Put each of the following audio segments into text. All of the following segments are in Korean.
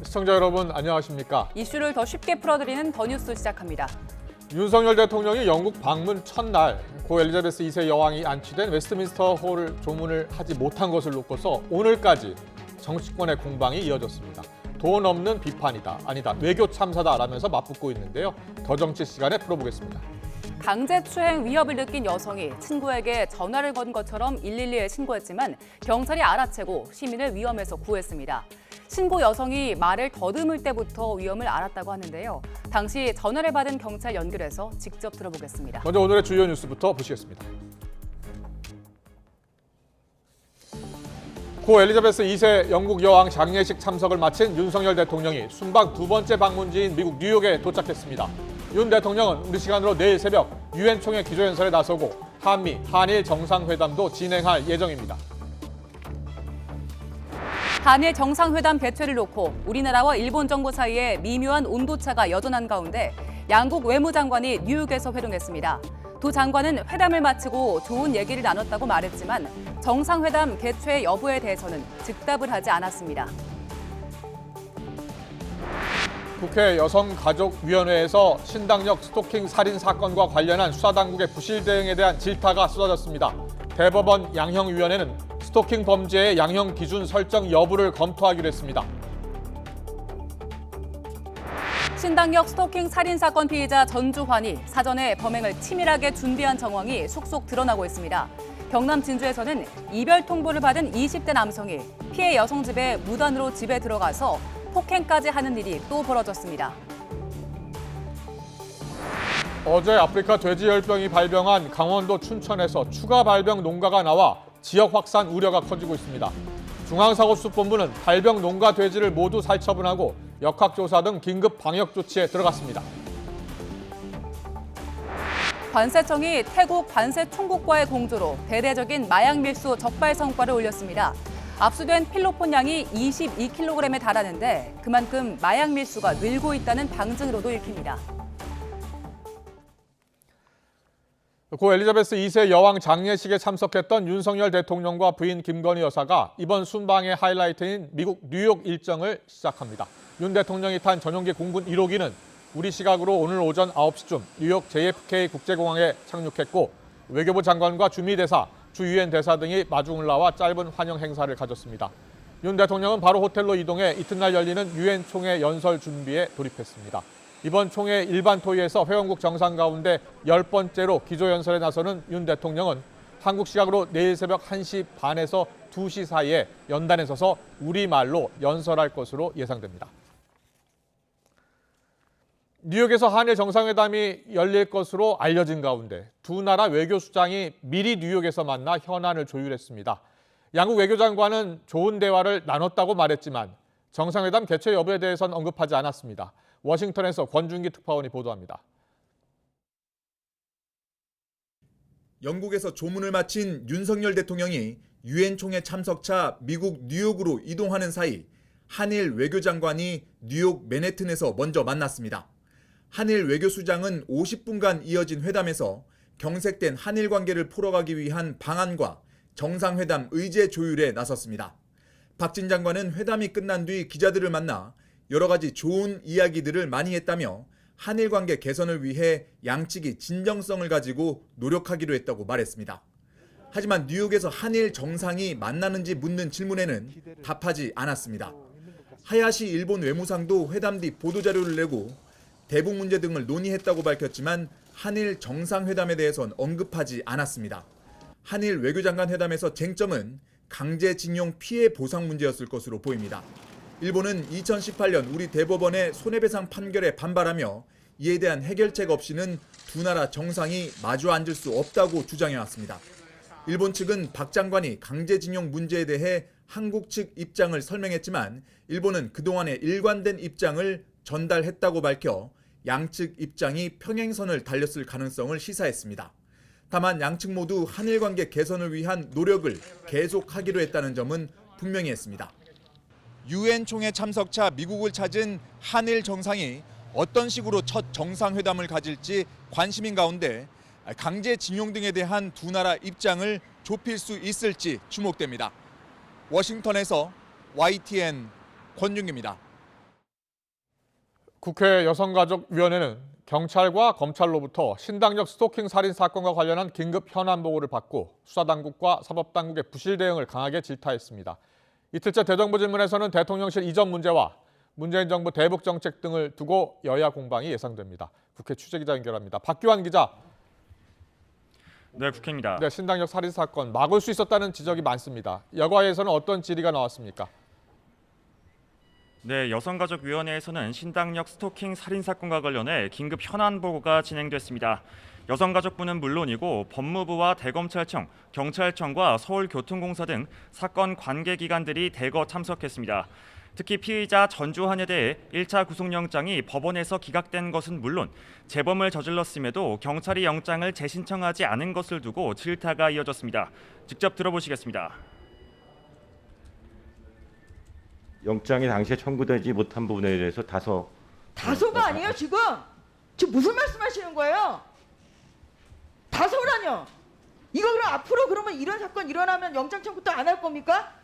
시청자 여러분 안녕하십니까? 이슈를 더 쉽게 풀어드리는 더 뉴스 시작합니다. 윤석열 대통령이 영국 방문 첫날 고 엘리자베스 2세 여왕이 안치된 웨스트민스터 홀을 조문을 하지 못한 것을 놓고서 오늘까지 정치권의 공방이 이어졌습니다. 돈 없는 비판이다, 아니다, 외교 참사다라면서 맞붙고 있는데요. 더 정치 시간에 풀어보겠습니다. 강제추행 위협을 느낀 여성이 친구에게 전화를 건 것처럼 112에 신고했지만 경찰이 알아채고 시민을 위험에서 구했습니다. 신고 여성이 말을 더듬을 때부터 위험을 알았다고 하는데요. 당시 전화를 받은 경찰 연결해서 직접 들어보겠습니다. 먼저 오늘의 주요 뉴스부터 보시겠습니다. 고 엘리자베스 2세 영국 여왕 장례식 참석을 마친 윤석열 대통령이 순방 두 번째 방문지인 미국 뉴욕에 도착했습니다. 윤 대통령은 우리 시간으로 내일 새벽 유엔 총회 기조연설에 나서고 한미, 한일 정상회담도 진행할 예정입니다. 한일 정상회담 개최를 놓고 우리나라와 일본 정부 사이에 미묘한 온도차가 여전한 가운데 양국 외무장관이 뉴욕에서 회동했습니다. 두 장관은 회담을 마치고 좋은 얘기를 나눴다고 말했지만 정상회담 개최 여부에 대해서는 즉답을 하지 않았습니다. 국회 여성가족위원회에서 신당역 스토킹 살인 사건과 관련한 수사당국의 부실 대응에 대한 질타가 쏟아졌습니다. 대법원 양형위원회는 스토킹 범죄의 양형 기준 설정 여부를 검토하기로 했습니다. 신당역 스토킹 살인 사건 피의자 전주환이 사전에 범행을 치밀하게 준비한 정황이 속속 드러나고 있습니다. 경남 진주에서는 이별 통보를 받은 20대 남성이 피해 여성 집에 무단으로 집에 들어가서 폭행까지 하는 일이 또 벌어졌습니다. 어제 아프리카 돼지열병이 발병한 강원도 춘천에서 추가 발병 농가가 나와 지역 확산 우려가 커지고 있습니다. 중앙사고수본부는 발병 농가 돼지를 모두 살처분하고 역학조사 등 긴급 방역 조치에 들어갔습니다. 관세청이 태국 관세총국과의 공조로 대대적인 마약 밀수 적발 성과를 올렸습니다. 압수된 필로폰 양이 22kg에 달하는데 그만큼 마약 밀수가 늘고 있다는 방증으로도 읽힙니다. 고 엘리자베스 2세 여왕 장례식에 참석했던 윤석열 대통령과 부인 김건희 여사가 이번 순방의 하이라이트인 미국 뉴욕 일정을 시작합니다. 윤 대통령이 탄 전용기 공군 1호기는 우리 시각으로 오늘 오전 9시쯤 뉴욕 JFK 국제공항에 착륙했고 외교부 장관과 주미대사, 주 유엔 대사 등이 마중을 나와 짧은 환영 행사를 가졌습니다. 윤 대통령은 바로 호텔로 이동해 이튿날 열리는 유엔 총회 연설 준비에 돌입했습니다. 이번 총회 일반 토의에서 회원국 정상 가운데 10번째로 기조연설에 나서는 윤 대통령은 한국 시각으로 내일 새벽 1시 반에서 2시 사이에 연단에 서서 우리말로 연설할 것으로 예상됩니다. 뉴욕에서 한일 정상회담이 열릴 것으로 알려진 가운데 두 나라 외교수장이 미리 뉴욕에서 만나 현안을 조율했습니다. 양국 외교장관은 좋은 대화를 나눴다고 말했지만 정상회담 개최 여부에 대해서는 언급하지 않았습니다. 워싱턴에서 권준기 특파원이 보도합니다. 영국에서 조문을 마친 윤석열 대통령이 유엔 총회 참석차 미국 뉴욕으로 이동하는 사이 한일 외교장관이 뉴욕 맨해튼에서 먼저 만났습니다. 한일 외교수장은 50분간 이어진 회담에서 경색된 한일 관계를 풀어가기 위한 방안과 정상회담 의제 조율에 나섰습니다. 박진 장관은 회담이 끝난 뒤 기자들을 만나 여러 가지 좋은 이야기들을 많이 했다며 한일 관계 개선을 위해 양측이 진정성을 가지고 노력하기로 했다고 말했습니다. 하지만 뉴욕에서 한일 정상이 만나는지 묻는 질문에는 답하지 않았습니다. 하야시 일본 외무상도 회담 뒤 보도자료를 내고 대북 문제 등을 논의했다고 밝혔지만 한일 정상회담에 대해선 언급하지 않았습니다. 한일 외교장관 회담에서 쟁점은 강제징용 피해 보상 문제였을 것으로 보입니다. 일본은 2018년 우리 대법원의 손해배상 판결에 반발하며 이에 대한 해결책 없이는 두 나라 정상이 마주 앉을 수 없다고 주장해왔습니다. 일본 측은 박 장관이 강제징용 문제에 대해 한국 측 입장을 설명했지만 일본은 그동안의 일관된 입장을 전달했다고 밝혀 양측 입장이 평행선을 달렸을 가능성을 시사했습니다. 다만 양측 모두 한일 관계 개선을 위한 노력을 계속하기로 했다는 점은 분명히 했습니다. 유엔 총회 참석차 미국을 찾은 한일 정상이 어떤 식으로 첫 정상회담을 가질지 관심인 가운데 강제징용 등에 대한 두 나라 입장을 좁힐 수 있을지 주목됩니다. 워싱턴에서 YTN 권준기입니다. 국회 여성가족위원회는 경찰과 검찰로부터 신당역 스토킹 살인 사건과 관련한 긴급 현안 보고를 받고 수사당국과 사법당국의 부실 대응을 강하게 질타했습니다. 이틀째 대정부 질문에서는 대통령실 이전 문제와 문재인 정부 대북 정책 등을 두고 여야 공방이 예상됩니다. 국회 취재기자 연결합니다. 박규환 기자. 네, 국회입니다. 네, 신당역 살인 사건 막을 수 있었다는 지적이 많습니다. 여가에서는 어떤 질의가 나왔습니까? 네, 여성가족위원회에서는 신당역 스토킹 살인 사건과 관련해 긴급 현안 보고가 진행됐습니다. 여성가족부는 물론이고 법무부와 대검찰청, 경찰청과 서울교통공사 등 사건 관계기관들이 대거 참석했습니다. 특히 피의자 전주환에 대해 1차 구속영장이 법원에서 기각된 것은 물론 재범을 저질렀음에도 경찰이 영장을 재신청하지 않은 것을 두고 질타가 이어졌습니다. 직접 들어보시겠습니다. 영장이 당시에 청구되지 못한 부분에 대해서 다소가 아니에요 지금 무슨 말씀하시는 거예요? 다소라뇨? 이거 그럼 앞으로 그러면 이런 사건 일어나면 영장 청구 또 안 할 겁니까?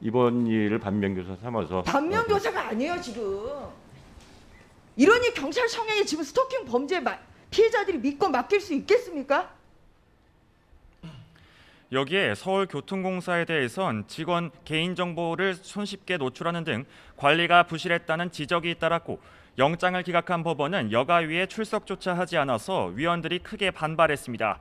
이번 일을 반면교사 삼아서 반면교사가 아니에요 지금. 이러니 경찰청장이 지금 스토킹 범죄 피해자들이 믿고 맡길 수 있겠습니까? 여기에 서울교통공사에 대해선 직원 개인정보를 손쉽게 노출하는 등 관리가 부실했다는 지적이 잇따랐고 영장을 기각한 법원은 여가위에 출석조차 하지 않아서 위원들이 크게 반발했습니다.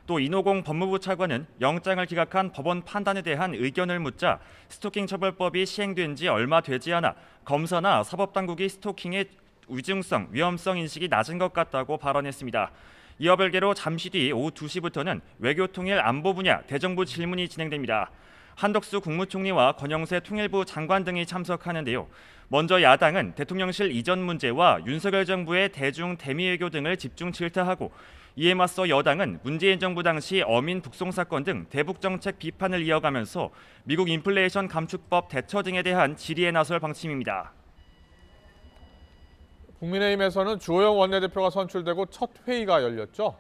또 이노공 법무부 차관은 영장을 기각한 법원 판단에 대한 의견을 묻자 스토킹 처벌법이 시행된 지 얼마 되지 않아 검사나 사법당국이 스토킹의 위중성, 위험성 인식이 낮은 것 같다고 발언했습니다. 이와 별개로 잠시 뒤 오후 2시부터는 외교통일 안보 분야 대정부 질문이 진행됩니다. 한덕수 국무총리와 권영세 통일부 장관 등이 참석하는데요. 먼저 야당은 대통령실 이전 문제와 윤석열 정부의 대중 대미 외교 등을 집중 질타하고 이에 맞서 여당은 문재인 정부 당시 어민 북송 사건 등 대북 정책 비판을 이어가면서 미국 인플레이션 감축법 대처 등에 대한 질의에 나설 방침입니다. 국민의힘에서는 주호영 원내대표가 선출되고 첫 회의가 열렸죠?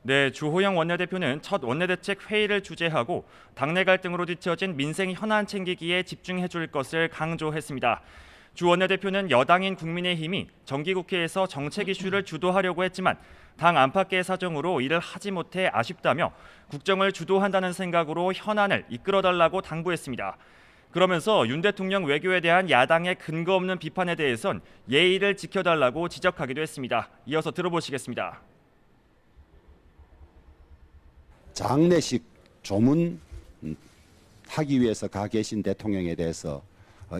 네, 주호영 원내대표는 첫 원내대책 회의를 주재하고 당내 갈등으로 뒤처진 민생 현안 챙기기에 집중해 줄 것을 강조했습니다. 주 원내대표는 여당인 국민의힘이 정기국회에서 정책 이슈를 주도하려고 했지만 당 안팎의 사정으로 이를 하지 못해 아쉽다며 국정을 주도한다는 생각으로 현안을 이끌어달라고 당부했습니다. 그러면서 윤 대통령 외교에 대한 야당의 근거 없는 비판에 대해선 예의를 지켜달라고 지적하기도 했습니다. 이어서 들어보시겠습니다. 장례식 조문하기 위해서 가 계신 대통령에 대해서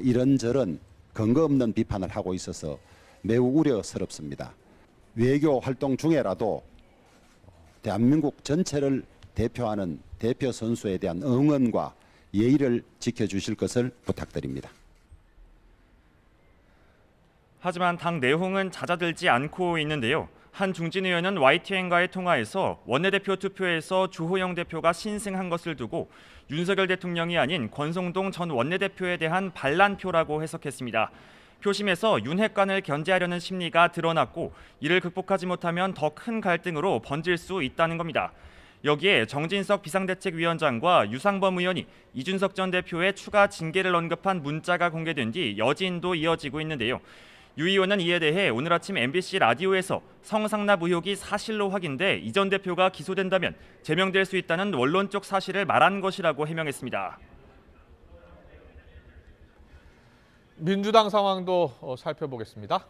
이런저런 근거 없는 비판을 하고 있어서 매우 우려스럽습니다. 외교 활동 중에라도 대한민국 전체를 대표하는 대표 선수에 대한 응원과 예의를 지켜주실 것을 부탁드립니다. 하지만 당 내홍은 잦아들지 않고 있는데요. 한 중진 의원은 YTN과의 통화에서 원내대표 투표에서 주호영 대표가 신승한 것을 두고 윤석열 대통령이 아닌 권성동 전 원내대표에 대한 반란표라고 해석했습니다. 표심에서 윤핵관을 견제하려는 심리가 드러났고 이를 극복하지 못하면 더 큰 갈등으로 번질 수 있다는 겁니다. 여기에 정진석 비상대책위원장과 유상범 의원이 이준석 전 대표의 추가 징계를 언급한 문자가 공개된 뒤 여진도 이어지고 있는데요. 유 의원은 이에 대해 오늘 아침 MBC 라디오에서 성상납 의혹이 사실로 확인돼 이 전 대표가 기소된다면 제명될 수 있다는 원론적 사실을 말한 것이라고 해명했습니다. 민주당 상황도 살펴보겠습니다.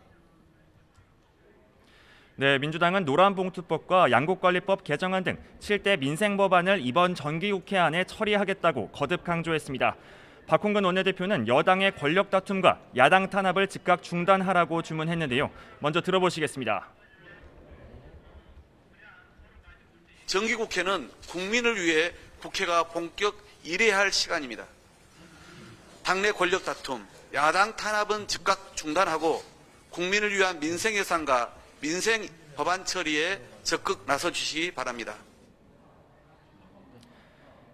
네, 민주당은 노란봉투법과 양곡관리법 개정안 등 7대 민생법안을 이번 정기국회 안에 처리하겠다고 거듭 강조했습니다. 박홍근 원내대표는 여당의 권력 다툼과 야당 탄압을 즉각 중단하라고 주문했는데요. 먼저 들어보시겠습니다. 정기국회는 국민을 위해 국회가 본격 일해야 할 시간입니다. 당내 권력 다툼, 야당 탄압은 즉각 중단하고 국민을 위한 민생 예산과 민생 법안 처리에 적극 나서주시기 바랍니다.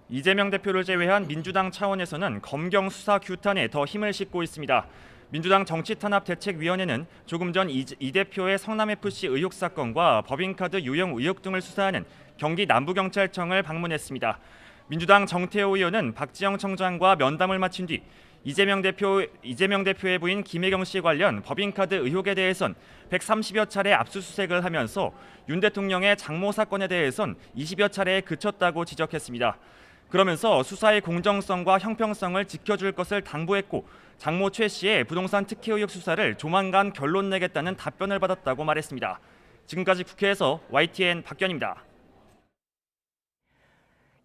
이재명 대표를 제외한 민주당 차원에서는 검경 수사 규탄에 더 힘을 싣고 있습니다. 민주당 정치탄압대책위원회는 조금 전 이 대표의 성남FC 의혹 사건과 법인카드 유용 의혹 등을 수사하는 경기 남부경찰청을 방문했습니다. 민주당 정태호 의원은 박지영 청장과 면담을 마친 뒤 이재명 대표의 부인 김혜경 씨 관련 법인카드 의혹에 대해선 130여 차례 압수수색을 하면서 윤 대통령의 장모 사건에 대해선 20여 차례에 그쳤다고 지적했습니다. 그러면서 수사의 공정성과 형평성을 지켜줄 것을 당부했고 장모 최 씨의 부동산 특혜 의혹 수사를 조만간 결론 내겠다는 답변을 받았다고 말했습니다. 지금까지 국회에서 YTN 박견입니다.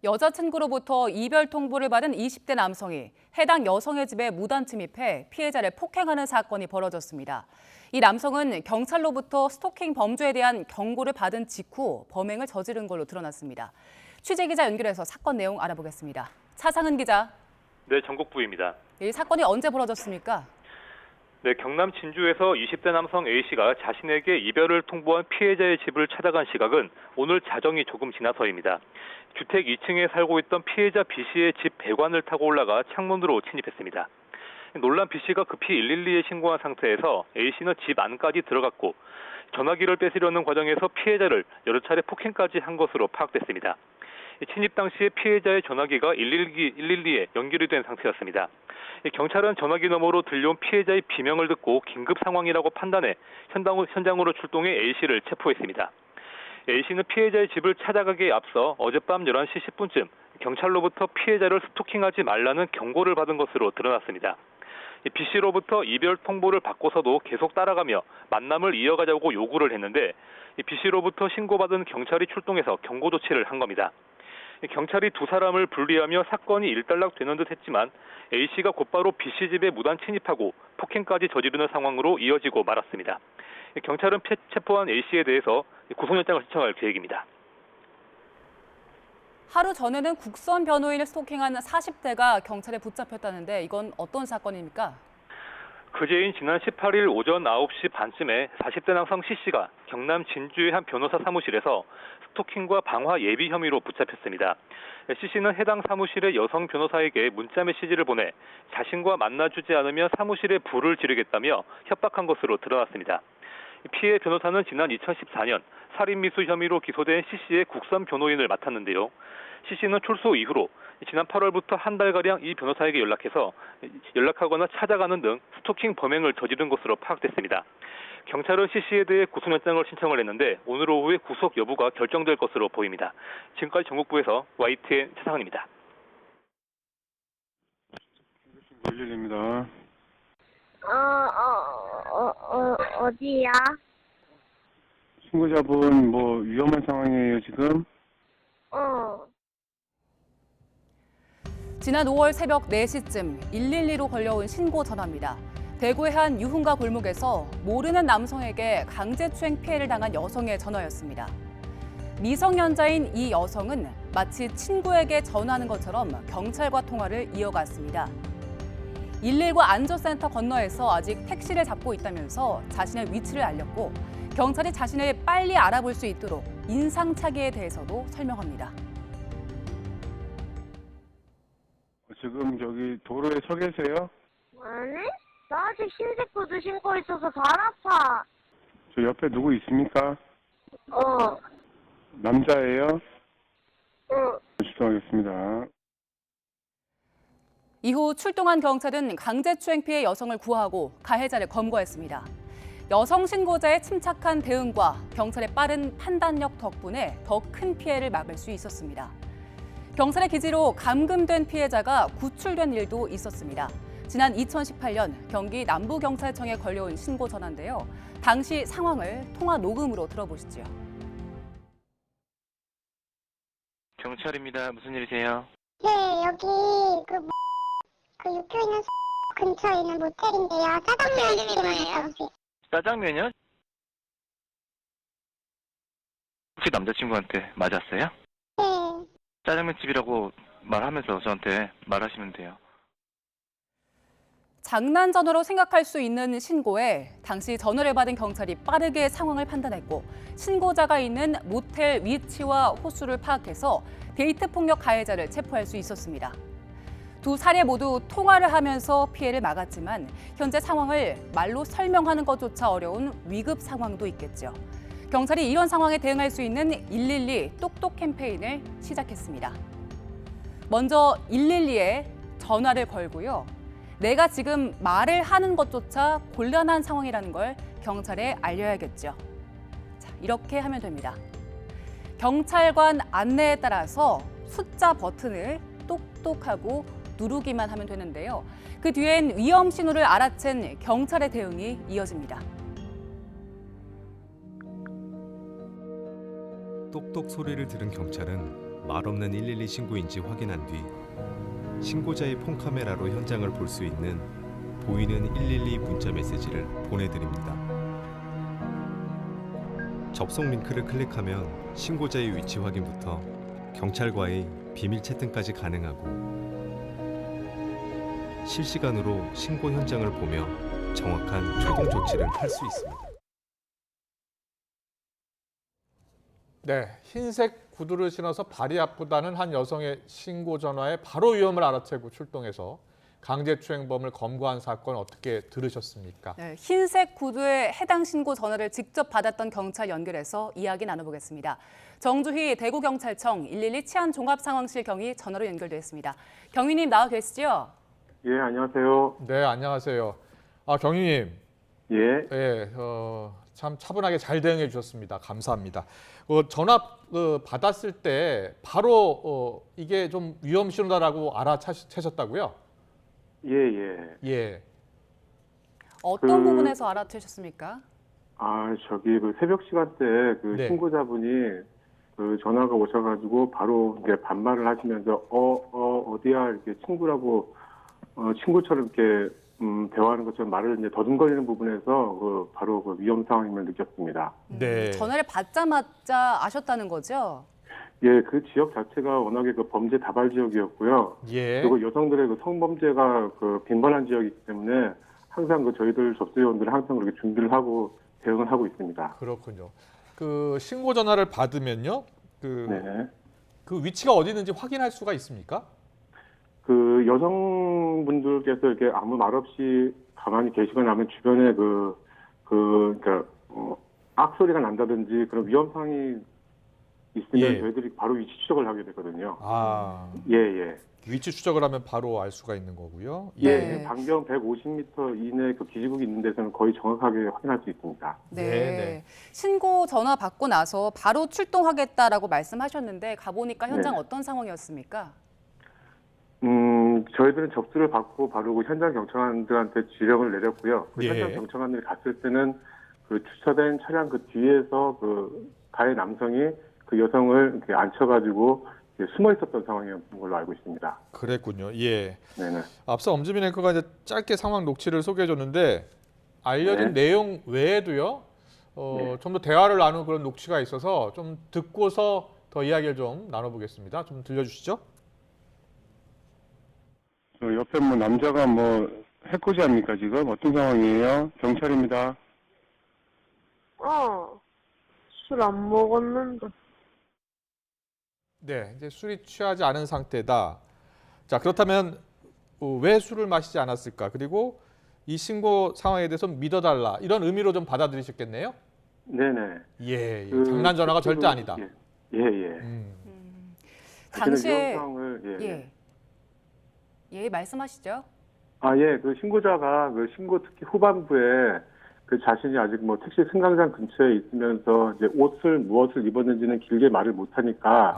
여자친구로부터 이별 통보를 받은 20대 남성이 해당 여성의 집에 무단 침입해 피해자를 폭행하는 사건이 벌어졌습니다. 이 남성은 경찰로부터 스토킹 범죄에 대한 경고를 받은 직후 범행을 저지른 걸로 드러났습니다. 취재기자 연결해서 사건 내용 알아보겠습니다. 차상은 기자. 네, 전국부입니다. 이 사건이 언제 벌어졌습니까? 네, 경남 진주에서 20대 남성 A씨가 자신에게 이별을 통보한 피해자의 집을 찾아간 시각은 오늘 자정이 조금 지나서입니다. 주택 2층에 살고 있던 피해자 B씨의 집 배관을 타고 올라가 창문으로 침입했습니다. 놀란 B씨가 급히 112에 신고한 상태에서 A씨는 집 안까지 들어갔고 전화기를 뺏으려는 과정에서 피해자를 여러 차례 폭행까지 한 것으로 파악됐습니다. 침입 당시에 피해자의 전화기가 112에 연결이 된 상태였습니다. 경찰은 전화기 너머로 들려온 피해자의 비명을 듣고 긴급 상황이라고 판단해 현장으로 출동해 A씨를 체포했습니다. A씨는 피해자의 집을 찾아가기에 앞서 어젯밤 11시 10분쯤 경찰로부터 피해자를 스토킹하지 말라는 경고를 받은 것으로 드러났습니다. B씨로부터 이별 통보를 받고서도 계속 따라가며 만남을 이어가자고 요구를 했는데 B씨로부터 신고받은 경찰이 출동해서 경고 조치를 한 겁니다. 경찰이 두 사람을 분리하며 사건이 일단락되는 듯 했지만 A씨가 곧바로 B씨 집에 무단 침입하고 폭행까지 저지르는 상황으로 이어지고 말았습니다. 경찰은 체포한 A씨에 대해서 구속영장을 신청할 계획입니다. 하루 전에는 국선 변호인을 스토킹한 40대가 경찰에 붙잡혔다는데 이건 어떤 사건입니까? 그제인 지난 18일 오전 9시 반쯤에 40대 남성 C씨가 경남 진주의 한 변호사 사무실에서 스토킹과 방화 예비 혐의로 붙잡혔습니다. C씨는 해당 사무실의 여성 변호사에게 문자 메시지를 보내 자신과 만나주지 않으면 사무실에 불을 지르겠다며 협박한 것으로 드러났습니다. 피해 변호사는 지난 2014년 살인미수 혐의로 기소된 C씨의 국선 변호인을 맡았는데요. C씨는 출소 이후로 지난 8월부터 한 달가량 이 변호사에게 연락하거나 찾아가는 등 스토킹 범행을 저지른 것으로 파악됐습니다. 경찰은 C씨에 대해 구속영장을 신청을 했는데 오늘 오후에 구속 여부가 결정될 것으로 보입니다. 지금까지 전국부에서 YTN 차상은입니다. 111입니다. 어디야? 신고자분 뭐 위험한 상황이에요 지금? 지난 5월 새벽 4시쯤 112로 걸려온 신고 전화입니다. 대구의 한 유흥가 골목에서 모르는 남성에게 강제추행 피해를 당한 여성의 전화였습니다. 미성년자인 이 여성은 마치 친구에게 전화하는 것처럼 경찰과 통화를 이어갔습니다. 119 안전센터 건너에서 아직 택시를 잡고 있다면서 자신의 위치를 알렸고 경찰이 자신을 빨리 알아볼 수 있도록 인상착의에 대해서도 설명합니다. 지금 저기 도로에 서 계세요? 아니? 나 아직 흰색구두 신고 있어서 발 아파. 저 옆에 누구 있습니까? 어. 남자예요? 응. 출동하겠습니다. 이후 출동한 경찰은 강제추행 피해 여성을 구하고 가해자를 검거했습니다. 여성 신고자의 침착한 대응과 경찰의 빠른 판단력 덕분에 더 큰 피해를 막을 수 있었습니다. 경찰의 기지로 감금된 피해자가 구출된 일도 있었습니다. 지난 2018년 경기 남부경찰청에 걸려온 신고 전화인데요. 당시 상황을 통화 녹음으로 들어보시죠. 경찰입니다. 무슨 일이세요? 네, 여기 그 육교 있는 근처에 있는 모텔인데요. 짜장면 집이 뭐예요? 짜장면이요? 혹시 남자친구한테 맞았어요? 네. 짜장면 집이라고 말하면서 저한테 말하시면 돼요. 장난 전화로 생각할 수 있는 신고에 당시 전화를 받은 경찰이 빠르게 상황을 판단했고 신고자가 있는 모텔 위치와 호수를 파악해서 데이트 폭력 가해자를 체포할 수 있었습니다. 두 사례 모두 통화를 하면서 피해를 막았지만 현재 상황을 말로 설명하는 것조차 어려운 위급 상황도 있겠죠. 경찰이 이런 상황에 대응할 수 있는 112 똑똑 캠페인을 시작했습니다. 먼저 112에 전화를 걸고요. 내가 지금 말을 하는 것조차 곤란한 상황이라는 걸 경찰에 알려야겠죠. 자, 이렇게 하면 됩니다. 경찰관 안내에 따라서 숫자 버튼을 똑똑하고 누르기만 하면 되는데요. 그 뒤엔 위험 신호를 알아챈 경찰의 대응이 이어집니다. 똑똑 소리를 들은 경찰은 말 없는 112 신고인지 확인한 뒤 신고자의 폰카메라로 현장을 볼 수 있는 보이는 112 문자 메시지를 보내드립니다. 접속 링크를 클릭하면 신고자의 위치 확인부터 경찰과의 비밀 채팅까지 가능하고 실시간으로 신고 현장을 보며 정확한 초동 조치를 할 수 있습니다. 네, 흰색 구두를 신어서 발이 아프다는 한 여성의 신고 전화에 바로 위험을 알아채고 출동해서 강제추행범을 검거한 사건 어떻게 들으셨습니까? 네, 흰색 구두에 해당 신고 전화를 직접 받았던 경찰 연결해서 이야기 나눠보겠습니다. 정주희 대구경찰청 112 치안종합상황실 경위 전화로 연결되어 있습니다. 경위님 나와 계시죠? 예, 안녕하세요. 네, 안녕하세요. 경위님. 예. 네, 참 차분하게 잘 대응해 주셨습니다. 감사합니다. 전화 받았을 때 바로 이게 좀 위험 신호다라고 알아채셨다고요? 예, 예. 예. 어떤 부분에서 알아채셨습니까? 그 새벽 시간대에 네. 신고자분이 전화가 오셔가지고 바로 이제 반말을 하시면서 어디야 이렇게 친구라고 친구처럼 이렇게 대화하는 것처럼 말을 이제 더듬거리는 부분에서 바로 위험 상황임을 느꼈습니다. 네. 전화를 받자마자 아셨다는 거죠? 예, 그 지역 자체가 워낙에 범죄 다발 지역이었고요. 예. 그리고 여성들의 성범죄가 빈번한 지역이기 때문에 항상 저희들 접수요원들은 항상 그렇게 준비를 하고 대응을 하고 있습니다. 그렇군요. 그 신고 전화를 받으면요, 네. 그 위치가 어디 있는지 확인할 수가 있습니까? 여성분들께서 이렇게 아무 말 없이 가만히 계시거나 하면 주변에 그러니까 악소리가 난다든지 그런 위험 상황이 있으면 예. 저희들이 바로 위치 추적을 하게 되거든요. 예, 예. 위치 추적을 하면 바로 알 수가 있는 거고요. 예, 반경 150m 이내 기지국이 있는 데서는 거의 정확하게 확인할 수 있습니다. 네. 신고 전화 받고 나서 바로 출동하겠다라고 말씀하셨는데 가보니까 현장 네. 어떤 상황이었습니까? 저희들은 접수를 받고 바로 현장 경찰관들한테 지령을 내렸고요. 예. 현장 경찰관들이 갔을 때는 주차된 차량 뒤에서 가해 남성이 그 여성을 이렇게 앉혀가지고 숨어 있었던 상황이었던 걸로 알고 있습니다. 그랬군요. 예. 네네. 앞서 엄지민 앵커가 이제 짧게 상황 녹취를 소개해줬는데 알려진 네. 내용 외에도요, 좀 더 대화를 나누는 그런 녹취가 있어서 좀 듣고서 더 이야기를 좀 나눠보겠습니다. 좀 들려주시죠. 옆에 남자가 해코지합니까 지금? 어떤 상황이에요? 경찰입니다. 술 안 먹었는데. 네, 이제 술이 취하지 않은 상태다. 자, 그렇다면 왜 술을 마시지 않았을까? 그리고 이 신고 상황에 대해서 믿어달라. 이런 의미로 좀 받아들이셨겠네요? 네네. 예, 장난 전화가 절대 아니다. 예. 당시에 상황을 예, 말씀하시죠. 예. 신고자가 신고 특히 후반부에 자신이 아직 택시 승강장 근처에 있으면서 이제 무엇을 입었는지는 길게 말을 못하니까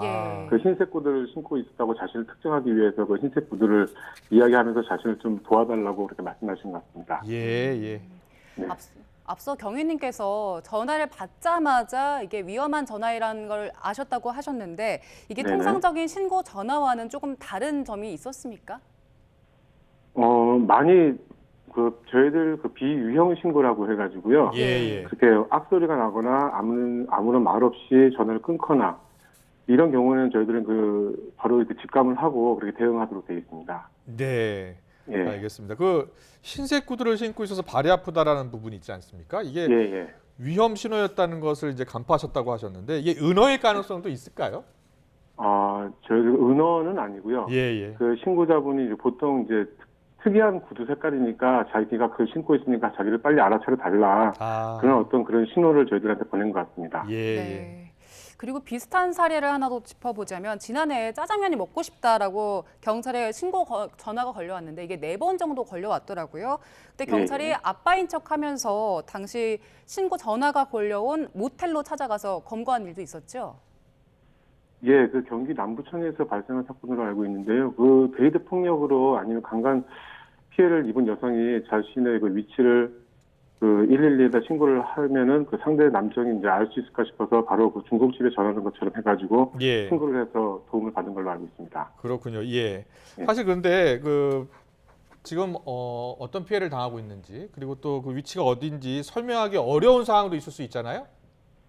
흰색 구두를 신고 있었다고 자신을 특정하기 위해서 흰색 구두를 이야기하면서 자신을 좀 도와달라고 그렇게 말씀하신 것 같습니다. 예. 네. 앞서 경위님께서 전화를 받자마자 이게 위험한 전화라는 걸 아셨다고 하셨는데 이게 네네. 통상적인 신고 전화와는 조금 다른 점이 있었습니까? 많이 저희들 비유형 신고라고 해가지고요. 예. 그렇게 악소리가 나거나 아무런 말 없이 전화를 끊거나 이런 경우는 저희들은 바로 이렇게 직감을 하고 그렇게 대응하도록 되어 있습니다. 네. 예. 알겠습니다. 흰색 구두를 신고 있어서 발이 아프다라는 부분이 있지 않습니까? 이게 예. 위험 신호였다는 것을 이제 간파하셨다고 하셨는데 이게 은어일 가능성도 있을까요? 저희들 은어는 아니고요. 예. 신고자분이 보통 이제 특이한 구두 색깔이니까 자기가 신고 있으니까 자기를 빨리 알아차려 달라. 그런 신호를 저희들한테 보낸 것 같습니다. 예. 그리고 비슷한 사례를 하나 더 짚어보자면 지난해 짜장면이 먹고 싶다라고 경찰에 전화가 걸려왔는데 이게 4번 정도 걸려왔더라고요. 그때 경찰이 아빠인 척하면서 당시 신고 전화가 걸려온 모텔로 찾아가서 검거한 일도 있었죠. 예, 그 경기 남부천에서 발생한 사건으로 알고 있는데요. 그 데이트 폭력으로 아니면 강간 피해를 입은 여성이 자신의 그 위치를 그 112에다 신고를 하면은 그 상대 남성이 이제 알 수 있을까 싶어서 바로 그 중국집에 전화하는 것처럼 해가지고 신고를 해서 도움을 받은 걸로 알고 있습니다. 그렇군요. 예. 사실 그런데 그 지금 어떤 피해를 당하고 있는지 그리고 또 그 위치가 어딘지 설명하기 어려운 상황도 있을 수 있잖아요.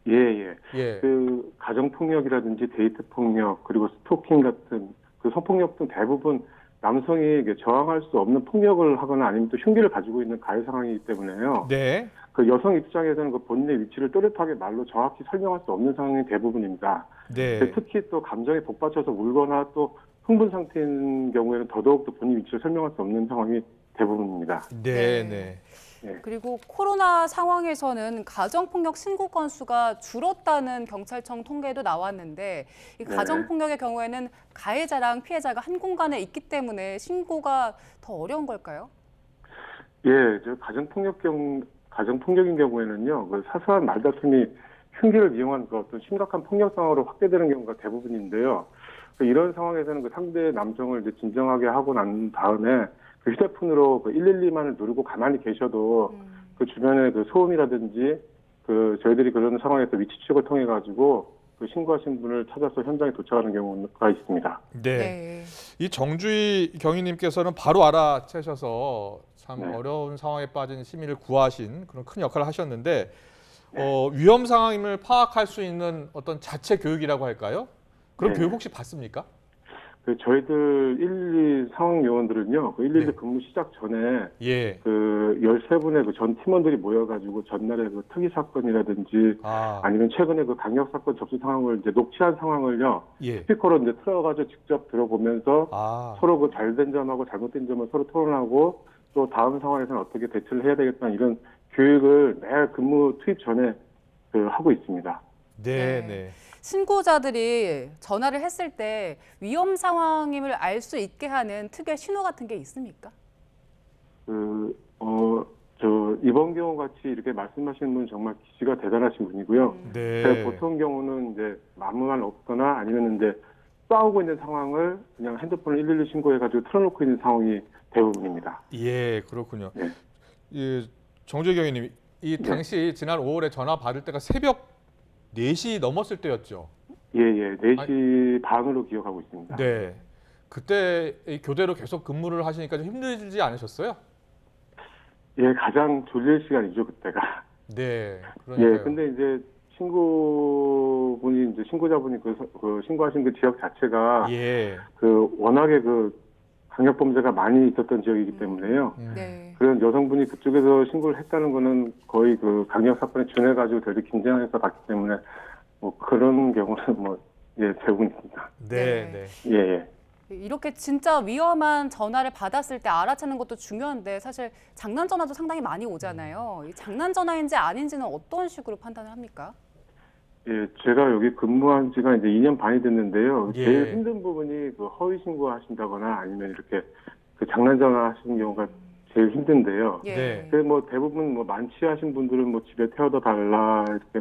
예. 예. 그 가정 폭력이라든지 데이트 폭력 그리고 스토킹 같은 그 성폭력 등 대부분 남성이 저항할 수 없는 폭력을 하거나 아니면 또 흉기를 가지고 있는 가해 상황이기 때문에요. 네. 그 여성 입장에서는 그 본인의 위치를 또렷하게 말로 정확히 설명할 수 없는 상황이 대부분입니다. 네. 특히 또 감정에 복받쳐서 울거나 또 흥분 상태인 경우에는 더더욱 또 본인 위치를 설명할 수 없는 상황이 대부분입니다. 네. 그리고 코로나 상황에서는 가정폭력 신고 건수가 줄었다는 경찰청 통계도 나왔는데 이 가정폭력의 경우에는 가해자랑 피해자가 한 공간에 있기 때문에 신고가 더 어려운 걸까요? 예, 저 가정폭력인 경우에는요, 그 사소한 말다툼이 흉기를 이용한 그 어떤 심각한 폭력 상황으로 확대되는 경우가 대부분인데요. 이런 상황에서는 그 상대 남성을 이제 진정하게 하고 난 다음에 그 휴대폰으로 그 112만을 누르고 가만히 계셔도 그 주변에 그 소음이라든지 그 저희들이 그런 상황에서 위치 추적을 통해 가지고 그 신고하신 분을 찾아서 현장에 도착하는 경우가 있습니다. 네. 이 정주희 경위님께서는 바로 알아채셔서 참 어려운 상황에 빠진 시민을 구하신 그런 큰 역할을 하셨는데 위험 상황임을 파악할 수 있는 어떤 자체 교육이라고 할까요? 그런 교육 혹시 받습니까? 그 저희들 112 상황 요원들은요, 그 112 근무 시작 전에 그 13분의 그 전 팀원들이 모여가지고 전날에 그 특이 사건이라든지 아니면 최근에 그 강력 사건 접수 상황을 이제 녹취한 상황을요, 스피커로 이제 틀어가지고 직접 들어보면서 서로 그 잘된 점하고 잘못된 점을 서로 토론하고 또 다음 상황에서는 어떻게 대처를 해야 되겠다는 이런 교육을 매일 근무 투입 전에 그 하고 있습니다. 네. 신고자들이 전화를 했을 때 위험 상황임을 알 수 있게 하는 특유의 신호 같은 게 있습니까? 이번 경우 같이 이렇게 말씀하시는 분은 정말 기시가 대단하신 분이고요. 보통 경우는 이제 아무 말 없거나 아니면 이제 싸우고 있는 상황을 그냥 핸드폰을 112 신고해가지고 틀어놓고 있는 상황이 대부분입니다. 예, 그렇군요. 정주희 경위님, 이 당시 지난 5월에 전화 받을 때가 새벽 4시 넘었을 때였죠? 예. 4시 반으로 기억하고 있습니다. 네. 그때 교대로 계속 근무를 하시니까 좀 힘들지 않으셨어요? 예, 가장 졸릴 시간이죠, 그때가. 네. 그러니까요. 예, 근데 이제 신고자분이 그 신고하신 그 지역 자체가 그 워낙에 그 강력 범죄가 많이 있었던 지역이기 때문에요. 그런 여성분이 그쪽에서 신고를 했다는 거는 거의 그 강력 사건에 준해가지고 되게 긴장해서 갔기 때문에 뭐 그런 경우는 대부분입니다. 네. 예. 이렇게 진짜 위험한 전화를 받았을 때 알아채는 것도 중요한데 사실 장난 전화도 상당히 많이 오잖아요. 이 장난 전화인지 아닌지는 어떤 식으로 판단을 합니까? 예, 제가 여기 근무한 지가 이제 2년 반이 됐는데요. 제일 힘든 부분이 그 허위 신고하신다거나 아니면 이렇게 그 장난 전화 하시는 경우가 제일 힘든데요. 그래서 뭐 대부분 뭐 만취하신 분들은 뭐 집에 태워다 달라 이렇게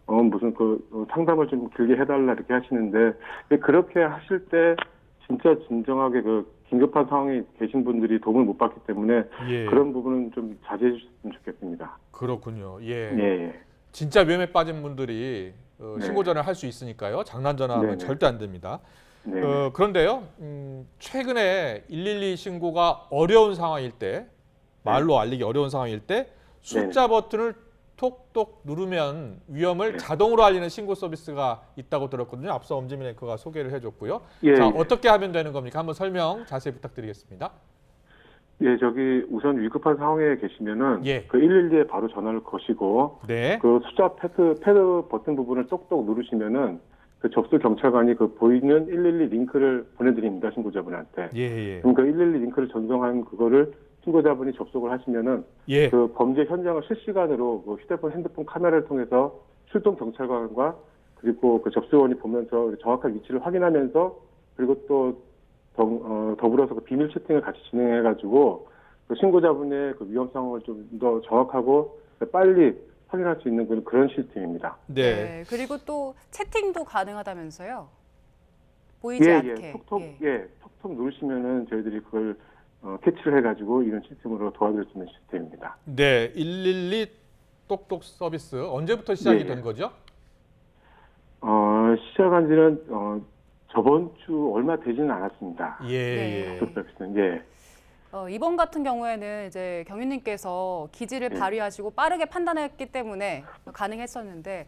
무슨 그 상담을 좀 길게 해달라 이렇게 하시는데 그렇게 하실 때 진짜 진정하게 그 긴급한 상황에 계신 분들이 도움을 못 받기 때문에 그런 부분은 좀 자제해 주셨으면 좋겠습니다. 그렇군요. 예. 진짜 위험에 빠진 분들이 신고 전화를 할 수 있으니까요. 장난 전화하면 절대 안 됩니다. 그런데요, 최근에 112 신고가 어려운 상황일 때, 말로 알리기 어려운 상황일 때 숫자 버튼을 톡톡 누르면 위험을 자동으로 알리는 신고 서비스가 있다고 들었거든요. 앞서 엄지민 앵커가 소개를 해줬고요. 자, 어떻게 하면 되는 겁니까? 한번 설명 자세히 부탁드리겠습니다. 예, 저기 우선 위급한 상황에 계시면은 그 112에 바로 전화를 거시고 그 숫자 패드 버튼 부분을 똑똑 누르시면은 그 접수 경찰관이 그 보이는 112 링크를 보내드립니다, 신고자분한테. 그럼 그 112 링크를 전송한 그거를 신고자분이 접속을 하시면은 그 범죄 현장을 실시간으로 그 핸드폰 카메라를 통해서 출동 경찰관과 그 그리고 그 접수원이 보면서 정확한 위치를 확인하면서 그리고 또 더불어서 그 비밀 채팅을 같이 진행해가지고 그 신고자분의 그 위험 상황을 좀 더 정확하고 빨리 확인할 수 있는 그런 시스템입니다. 네. 그리고 또 채팅도 가능하다면서요? 보이지 않게. 톡톡 누르시면은 저희들이 그걸 캐치를 해가지고 이런 시스템으로 도와드릴 수 있는 시스템입니다. 네, 112 똑똑 서비스 언제부터 시작이 된 거죠? 시작한 지는 저번 주 얼마 되지는 않았습니다. 예. 서비스는 이번 같은 경우에는 이제 경위님께서 기지를 발휘하시고 빠르게 판단했기 때문에 가능했었는데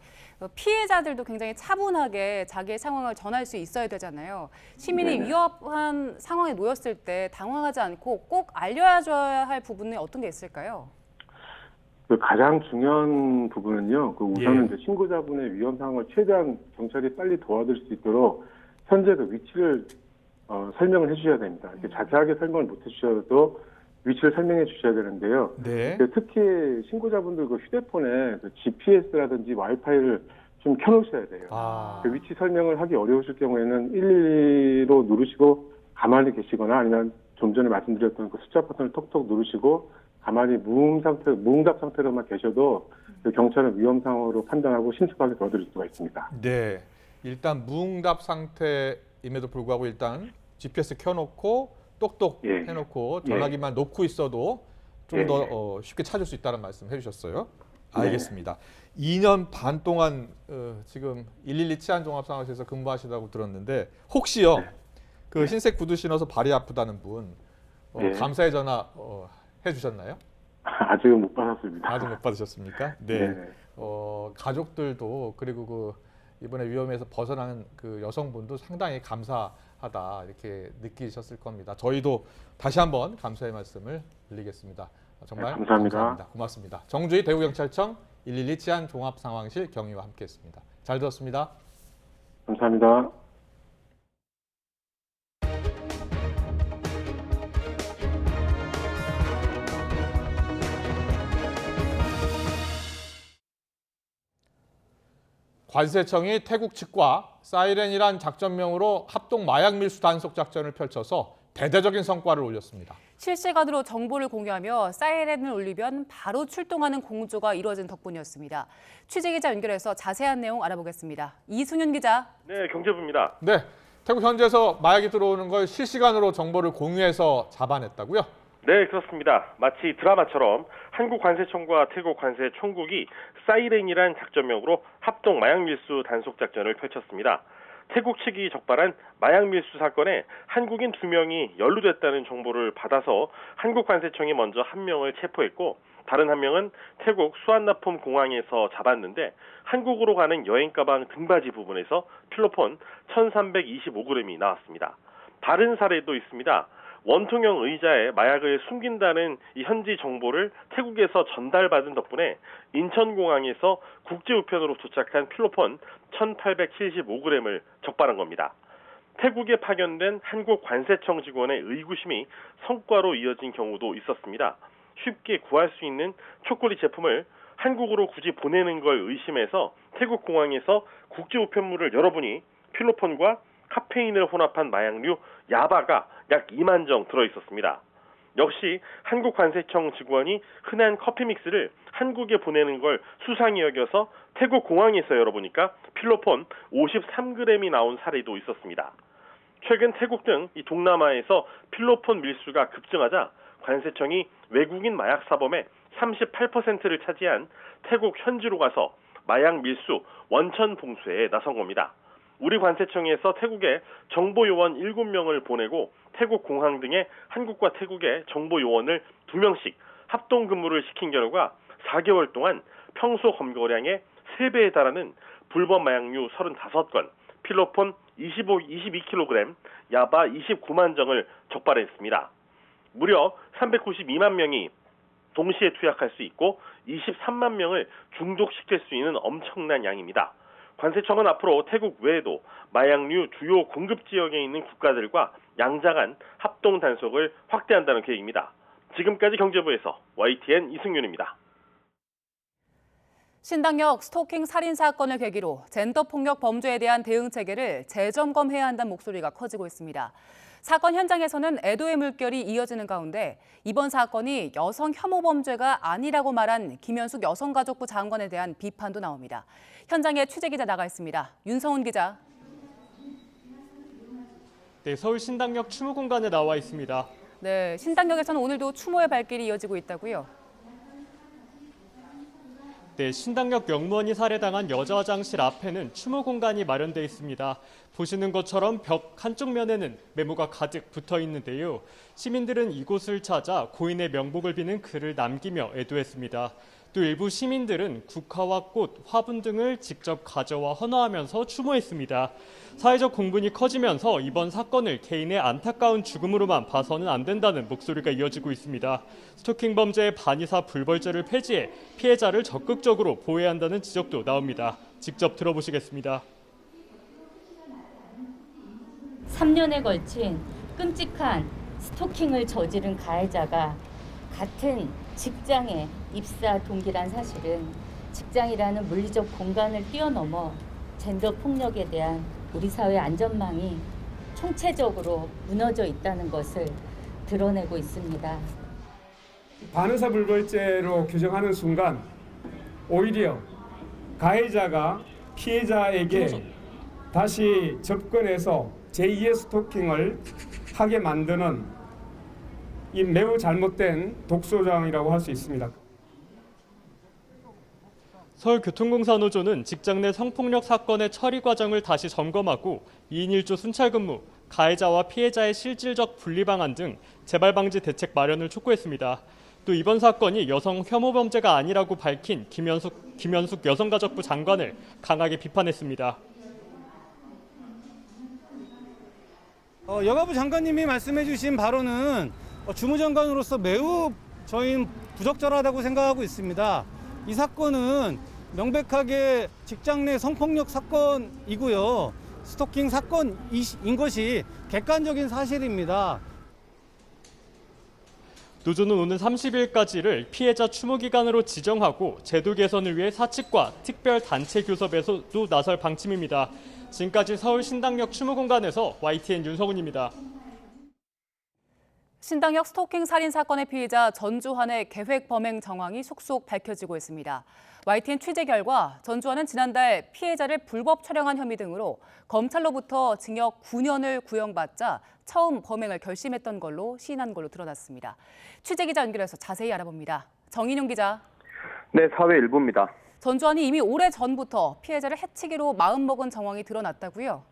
피해자들도 굉장히 차분하게 자기의 상황을 전할 수 있어야 되잖아요. 시민이 위협한 상황에 놓였을 때 당황하지 않고 꼭 알려줘야 할 부분이 어떤 게 있을까요? 그 가장 중요한 부분은요. 그 우선은 이제 신고자분의 위험 상황을 최대한 경찰이 빨리 도와줄 수 있도록 현재 그 위치를 설명을 해주셔야 됩니다. 이렇게 자세하게 설명을 못 해주셔도 위치를 설명해 주셔야 되는데요. 특히 신고자분들 그 휴대폰에 그 GPS라든지 와이파이를 좀 켜놓으셔야 돼요. 그 위치 설명을 하기 어려우실 경우에는 112로 누르시고 가만히 계시거나 아니면 좀 전에 말씀드렸던 그 숫자 버튼을 톡톡 누르시고 가만히 무응답 상태로만 계셔도 그 경찰은 위험 상황으로 판단하고 신속하게 도와드릴 수가 있습니다. 네, 일단 무응답 상태임에도 불구하고 일단 GPS 켜놓고 똑똑 해놓고 전화기만 놓고 있어도 좀 더 쉽게 찾을 수 있다는 말씀 해주셨어요. 알겠습니다. 2년 반 동안 지금 112 치안종합상황실에서 근무하시다고 들었는데 혹시요 그 흰색 구두 신어서 발이 아프다는 분 감사의 전화 해주셨나요? 아직은 못 받았습니다. 아직 못 받으셨습니까? 네. 가족들도 그리고 그 이번에 위험에서 벗어나는 그 여성분도 상당히 감사하다 이렇게 느끼셨을 겁니다. 저희도 다시 한번 감사의 말씀을 드리겠습니다. 정말 감사합니다. 고맙습니다. 정주희 대구경찰청 112 치안종합상황실 경위와 함께했습니다. 잘 들었습니다. 감사합니다. 관세청이 태국 측과 사이렌이란 작전명으로 합동 마약 밀수 단속 작전을 펼쳐서 대대적인 성과를 올렸습니다. 실시간으로 정보를 공유하며 사이렌을 울리면 바로 출동하는 공조가 이루어진 덕분이었습니다. 취재기자 연결해서 자세한 내용 알아보겠습니다. 이승윤 기자. 네, 경제부입니다. 네, 태국 현지에서 마약이 들어오는 걸 실시간으로 정보를 공유해서 잡아냈다고요? 네, 그렇습니다. 마치 드라마처럼 한국관세청과 태국관세총국이 사이렌이란 작전명으로 합동 마약 밀수 단속 작전을 펼쳤습니다. 태국 측이 적발한 마약 밀수 사건에 한국인 2명이 연루됐다는 정보를 받아서 한국관세청이 먼저 1명을 체포했고 다른 1명은 태국 수완나폼 공항에서 잡았는데 한국으로 가는 여행 가방 등받이 부분에서 필로폰 1325g이 나왔습니다. 다른 사례도 있습니다. 원통형 의자에 마약을 숨긴다는 이 현지 정보를 태국에서 전달받은 덕분에 인천공항에서 국제우편으로 도착한 필로폰 1875g을 적발한 겁니다. 태국에 파견된 한국 관세청 직원의 의구심이 성과로 이어진 경우도 있었습니다. 쉽게 구할 수 있는 초콜릿 제품을 한국으로 굳이 보내는 걸 의심해서 태국 공항에서 국제우편물을 열어보니 필로폰과 카페인을 혼합한 마약류 야바가 약 2만 정 들어있었습니다. 역시 한국관세청 직원이 흔한 커피 믹스를 한국에 보내는 걸 수상히 여겨서 태국 공항에서 열어보니까 필로폰 53g이 나온 사례도 있었습니다. 최근 태국 등 이 동남아에서 필로폰 밀수가 급증하자 관세청이 외국인 마약 사범의 38%를 차지한 태국 현지로 가서 마약 밀수 원천 봉쇄에 나선 겁니다. 우리 관세청에서 태국에 정보요원 7명을 보내고 태국 공항 등에 한국과 태국의 정보요원을 2명씩 합동근무를 시킨 결과 4개월 동안 평소 검거량의 3배에 달하는 불법 마약류 35건, 필로폰 22kg, 야바 29만 정을 적발했습니다. 무려 392만 명이 동시에 투약할 수 있고 23만 명을 중독시킬 수 있는 엄청난 양입니다. 관세청은 앞으로 태국 외에도 마약류 주요 공급 지역에 있는 국가들과 양자간 합동 단속을 확대한다는 계획입니다. 지금까지 경제부에서 YTN 이승윤입니다. 신당역 스토킹 살인 사건을 계기로 젠더 폭력 범죄에 대한 대응 체계를 재점검해야 한다는 목소리가 커지고 있습니다. 사건 현장에서는 애도의 물결이 이어지는 가운데 이번 사건이 여성 혐오 범죄가 아니라고 말한 김현숙 여성가족부 장관에 대한 비판도 나옵니다. 현장에 취재기자 나가 있습니다. 윤성훈 기자. 네, 서울 신당역 추모 공간에 나와 있습니다. 네, 신당역에서는 오늘도 추모의 발길이 이어지고 있다고요? 네, 신당역 영무원이 살해당한 여자 화장실 앞에는 추모 공간이 마련돼 있습니다. 보시는 것처럼 벽 한쪽 면에는 메모가 가득 붙어 있는데요. 시민들은 이곳을 찾아 고인의 명복을 비는 글을 남기며 애도했습니다. 또 일부 시민들은 국화와 꽃, 화분 등을 직접 가져와 헌화하면서 추모했습니다. 사회적 공분이 커지면서 이번 사건을 개인의 안타까운 죽음으로만 봐서는 안 된다는 목소리가 이어지고 있습니다. 스토킹 범죄의 반의사 불벌죄를 폐지해 피해자를 적극적으로 보호해야 한다는 지적도 나옵니다. 직접 들어보시겠습니다. 3년에 걸친 끔찍한 스토킹을 저지른 가해자가 같은 직장에 입사 동기란 사실은 직장이라는 물리적 공간을 뛰어넘어 젠더 폭력에 대한 우리 사회 안전망이 총체적으로 무너져 있다는 것을 드러내고 있습니다. 반의사 불벌죄로 규정하는 순간 오히려 가해자가 피해자에게 다시 접근해서 제2의 스토킹을 하게 만드는 이 매우 잘못된 독소조항이라고 할 수 있습니다. 서울교통공사노조는 직장 내 성폭력 사건의 처리 과정을 다시 점검하고 2인 1조 순찰 근무, 가해자와 피해자의 실질적 분리 방안 등 재발 방지 대책 마련을 촉구했습니다. 또 이번 사건이 여성 혐오 범죄가 아니라고 밝힌 김현숙 여성가족부 장관을 강하게 비판했습니다. 여가부 장관님이 말씀해 주신 발언은 주무장관으로서 매우 저희는 부적절하다고 생각하고 있습니다. 이 사건은 명백하게 직장 내 성폭력 사건이고요. 스토킹 사건인 것이 객관적인 사실입니다. 노조는 오는 30일까지를 피해자 추모 기간으로 지정하고 제도 개선을 위해 사측과 특별 단체 교섭에서도 나설 방침입니다. 지금까지 서울 신당역 추모 공간에서 YTN 윤성훈입니다. 신당역 스토킹 살인 사건의 피해자 전주환의 계획 범행 정황이 속속 밝혀지고 있습니다. YTN 취재 결과 전주환은 지난달 피해자를 불법 촬영한 혐의 등으로 검찰로부터 징역 9년을 구형받자 처음 범행을 결심했던 걸로 시인한 걸로 드러났습니다. 취재기자 연결해서 자세히 알아봅니다. 정인용 기자. 네, 사회일보입니다. 전주환이 이미 오래전부터 피해자를 해치기로 마음먹은 정황이 드러났다고요?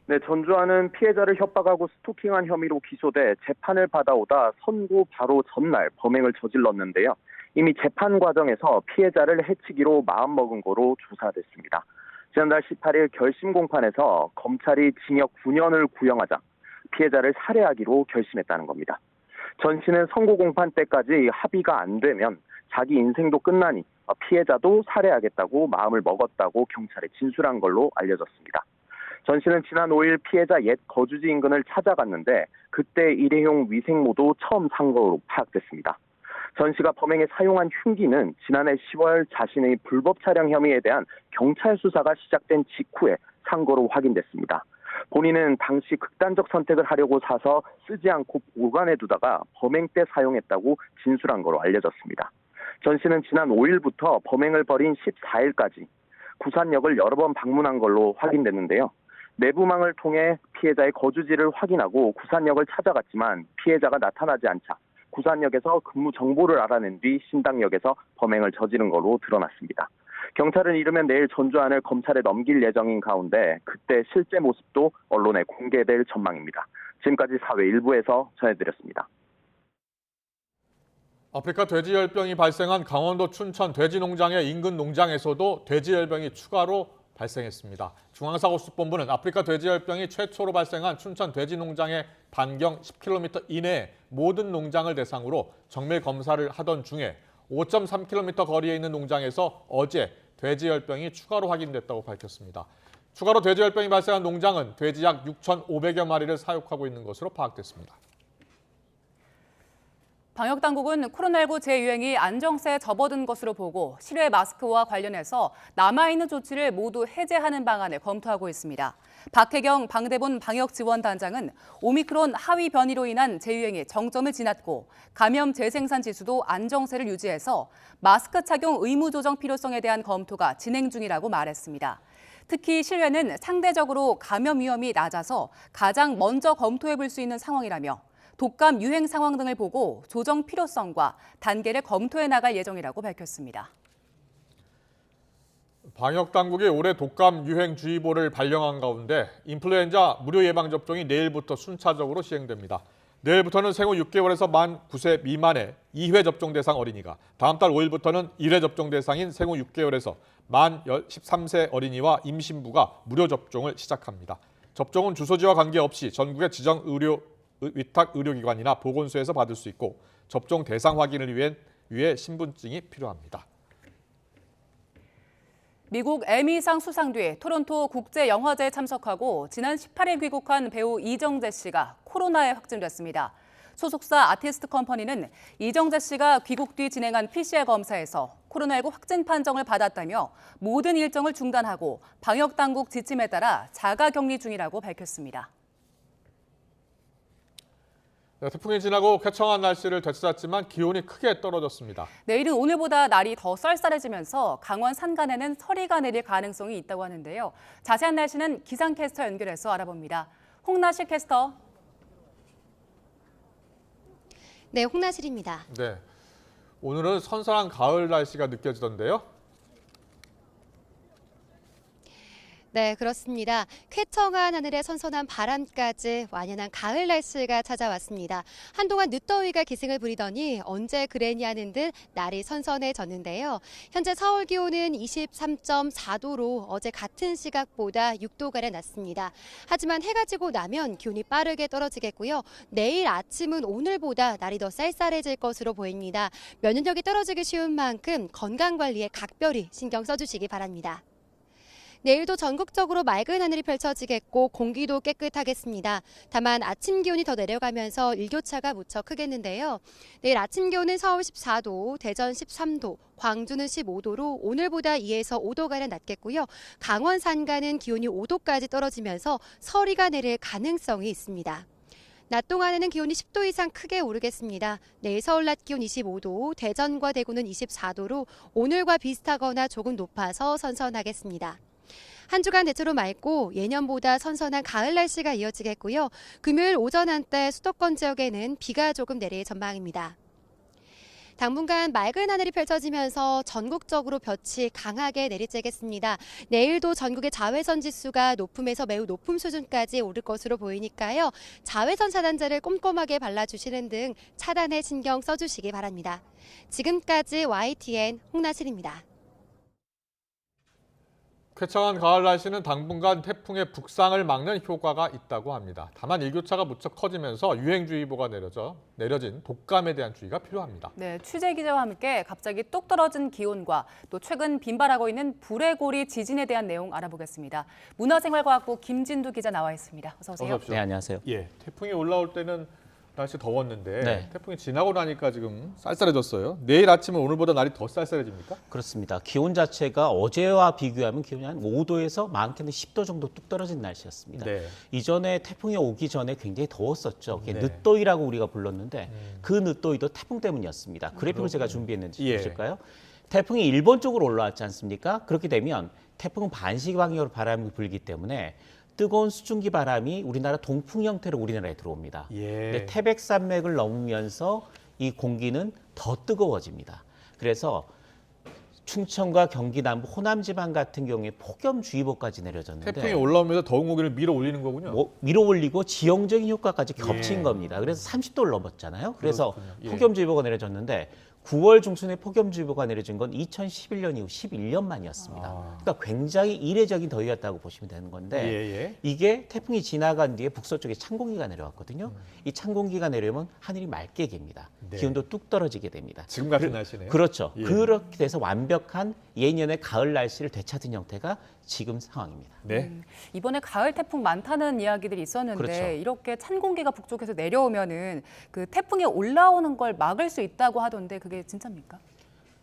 네, 전주환은 피해자를 협박하고 스토킹한 혐의로 기소돼 재판을 받아오다 선고 바로 전날 범행을 저질렀는데요. 이미 재판 과정에서 피해자를 해치기로 마음먹은 거로 조사됐습니다. 지난달 18일 결심 공판에서 검찰이 징역 9년을 구형하자 피해자를 살해하기로 결심했다는 겁니다. 전 씨는 선고 공판 때까지 합의가 안 되면 자기 인생도 끝나니 피해자도 살해하겠다고 마음을 먹었다고 경찰에 진술한 걸로 알려졌습니다. 전 씨는 지난 5일 피해자 옛 거주지 인근을 찾아갔는데 그때 일회용 위생모도 처음 산 거로 파악됐습니다. 전 씨가 범행에 사용한 흉기는 지난해 10월 자신의 불법 촬영 혐의에 대한 경찰 수사가 시작된 직후에 산 거로 확인됐습니다. 본인은 당시 극단적 선택을 하려고 사서 쓰지 않고 보관해 두다가 범행 때 사용했다고 진술한 거로 알려졌습니다. 전 씨는 지난 5일부터 범행을 벌인 14일까지 구산역을 여러 번 방문한 걸로 확인됐는데요. 내부망을 통해 피해자의 거주지를 확인하고 구산역을 찾아갔지만 피해자가 나타나지 않자 구산역에서 근무 정보를 알아낸 뒤 신당역에서 범행을 저지른 걸로 드러났습니다. 경찰은 이르면 내일 전주환을 검찰에 넘길 예정인 가운데 그때 실제 모습도 언론에 공개될 전망입니다. 지금까지 사회일부에서 전해드렸습니다. 아프리카 돼지열병이 발생한 강원도 춘천 돼지농장의 인근 농장에서도 돼지열병이 추가로 발생했습니다. 중앙사고수본부는 아프리카 돼지열병이 최초로 발생한 춘천 돼지농장의 반경 10km 이내 모든 농장을 대상으로 정밀 검사를 하던 중에 5.3km 거리에 있는 농장에서 어제 돼지열병이 추가로 확인됐다고 밝혔습니다. 추가로 돼지열병이 발생한 농장은 돼지 약 6,500여 마리를 사육하고 있는 것으로 파악됐습니다. 방역당국은 코로나19 재유행이 안정세에 접어든 것으로 보고 실외 마스크와 관련해서 남아있는 조치를 모두 해제하는 방안을 검토하고 있습니다. 박혜경 방대본 방역지원단장은 오미크론 하위 변이로 인한 재유행이 정점을 지났고 감염 재생산 지수도 안정세를 유지해서 마스크 착용 의무 조정 필요성에 대한 검토가 진행 중이라고 말했습니다. 특히 실외는 상대적으로 감염 위험이 낮아서 가장 먼저 검토해 볼 수 있는 상황이라며 독감 유행 상황 등을 보고 조정 필요성과 단계를 검토해 나갈 예정이라고 밝혔습니다. 방역당국이 올해 독감 유행주의보를 발령한 가운데 인플루엔자 무료 예방접종이 내일부터 순차적으로 시행됩니다. 내일부터는 생후 6개월에서 만 9세 미만의 2회 접종 대상 어린이가, 다음 달 5일부터는 1회 접종 대상인 생후 6개월에서 만 13세 어린이와 임신부가 무료 접종을 시작합니다. 접종은 주소지와 관계없이 전국의 지정 위탁 의료기관이나 보건소에서 받을 수 있고 접종 대상 확인을 위해 신분증이 필요합니다. 미국 에미상 수상 뒤 토론토 국제영화제에 참석하고 지난 18일 귀국한 배우 이정재 씨가 코로나에 확진됐습니다. 소속사 아티스트 컴퍼니는 이정재 씨가 귀국 뒤 진행한 PCR 검사에서 코로나19 확진 판정을 받았다며 모든 일정을 중단하고 방역당국 지침에 따라 자가격리 중이라고 밝혔습니다. 태풍이 지나고 쾌청한 날씨를 되찾았지만 기온이 크게 떨어졌습니다. 내일은 오늘보다 날이 더 쌀쌀해지면서 강원 산간에는 서리가 내릴 가능성이 있다고 하는데요. 자세한 날씨는 기상캐스터 연결해서 알아봅니다. 홍나실 캐스터. 네, 홍나실입니다. 네, 오늘은 선선한 가을 날씨가 느껴지던데요. 네, 그렇습니다. 쾌청한 하늘에 선선한 바람까지 완연한 가을 날씨가 찾아왔습니다. 한동안 늦더위가 기승을 부리더니 언제 그랬냐 하는 듯 날이 선선해졌는데요. 현재 서울 기온은 23.4도로 어제 같은 시각보다 6도가량 낮습니다. 하지만 해가 지고 나면 기온이 빠르게 떨어지겠고요. 내일 아침은 오늘보다 날이 더 쌀쌀해질 것으로 보입니다. 면역력이 떨어지기 쉬운 만큼 건강관리에 각별히 신경 써주시기 바랍니다. 내일도 전국적으로 맑은 하늘이 펼쳐지겠고 공기도 깨끗하겠습니다. 다만 아침 기온이 더 내려가면서 일교차가 무척 크겠는데요. 내일 아침 기온은 서울 14도, 대전 13도, 광주는 15도로 오늘보다 2에서 5도가량 낮겠고요. 강원 산간은 기온이 5도까지 떨어지면서 서리가 내릴 가능성이 있습니다. 낮 동안에는 기온이 10도 이상 크게 오르겠습니다. 내일 서울 낮 기온 25도, 대전과 대구는 24도로 오늘과 비슷하거나 조금 높아서 선선하겠습니다. 한 주간 대체로 맑고 예년보다 선선한 가을 날씨가 이어지겠고요. 금요일 오전 한때 수도권 지역에는 비가 조금 내릴 전망입니다. 당분간 맑은 하늘이 펼쳐지면서 전국적으로 볕이 강하게 내리쬐겠습니다. 내일도 전국의 자외선 지수가 높음에서 매우 높음 수준까지 오를 것으로 보이니까요. 자외선 차단제를 꼼꼼하게 발라주시는 등 차단에 신경 써주시기 바랍니다. 지금까지 YTN 홍나실입니다. 쾌청한 가을 날씨는 당분간 태풍의 북상을 막는 효과가 있다고 합니다. 다만 일교차가 무척 커지면서 유행주의보가 내려진 독감에 대한 주의가 필요합니다. 네, 취재 기자와 함께 갑자기 뚝 떨어진 기온과 또 최근 빈발하고 있는 불의 고리 지진에 대한 내용 알아보겠습니다. 문화생활과학부 김진두 기자 나와 있습니다. 어서 오세요. 네, 안녕하세요. 예, 태풍이 올라올 때는 날씨 더웠는데 네. 태풍이 지나고 나니까 지금 쌀쌀해졌어요. 내일 아침은 오늘보다 날이 더 쌀쌀해집니까? 그렇습니다. 기온 자체가 어제와 비교하면 기온이 한 5도에서 많게는 10도 정도 뚝 떨어진 날씨였습니다. 네. 이전에 태풍이 오기 전에 굉장히 더웠었죠. 네. 늦더위라고 우리가 불렀는데 그 늦더위도 태풍 때문이었습니다. 그래픽을 제가 준비했는지 예. 보실까요? 태풍이 일본 쪽으로 올라왔지 않습니까? 그렇게 되면 태풍은 반시 방향으로 바람이 불기 때문에 뜨거운 수증기 바람이 우리나라 동풍 형태로 우리나라에 들어옵니다. 예. 근데 태백산맥을 넘으면서 이 공기는 더 뜨거워집니다. 그래서 충청과 경기 남부 호남 지방 같은 경우에 폭염주의보까지 내려졌는데 태풍이 올라오면서 더운 공기를 밀어 올리는 거군요. 밀어 올리고 지형적인 효과까지 겹친 예. 겁니다. 그래서 30도를 넘었잖아요. 그래서 그렇군요. 예. 폭염주의보가 내려졌는데 9월 중순에 폭염주의보가 내려진 건 2011년 이후 11년 만이었습니다. 그러니까 굉장히 이례적인 더위였다고 보시면 되는 건데 이게 태풍이 지나간 뒤에 북서쪽에 찬 공기가 내려왔거든요. 이 찬 공기가 내려오면 하늘이 맑게 깁니다. 네. 기온도 뚝 떨어지게 됩니다. 지금 같은 날씨네요. 그렇죠. 예. 그렇게 돼서 완벽한 예년의 가을 날씨를 되찾은 형태가 지금 상황입니다. 네. 이번에 가을 태풍 많다는 이야기들이 있었는데 그렇죠. 이렇게 찬 공기가 북쪽에서 내려오면은 그 태풍이 올라오는 걸 막을 수 있다고 하던데 그게 진짜입니까?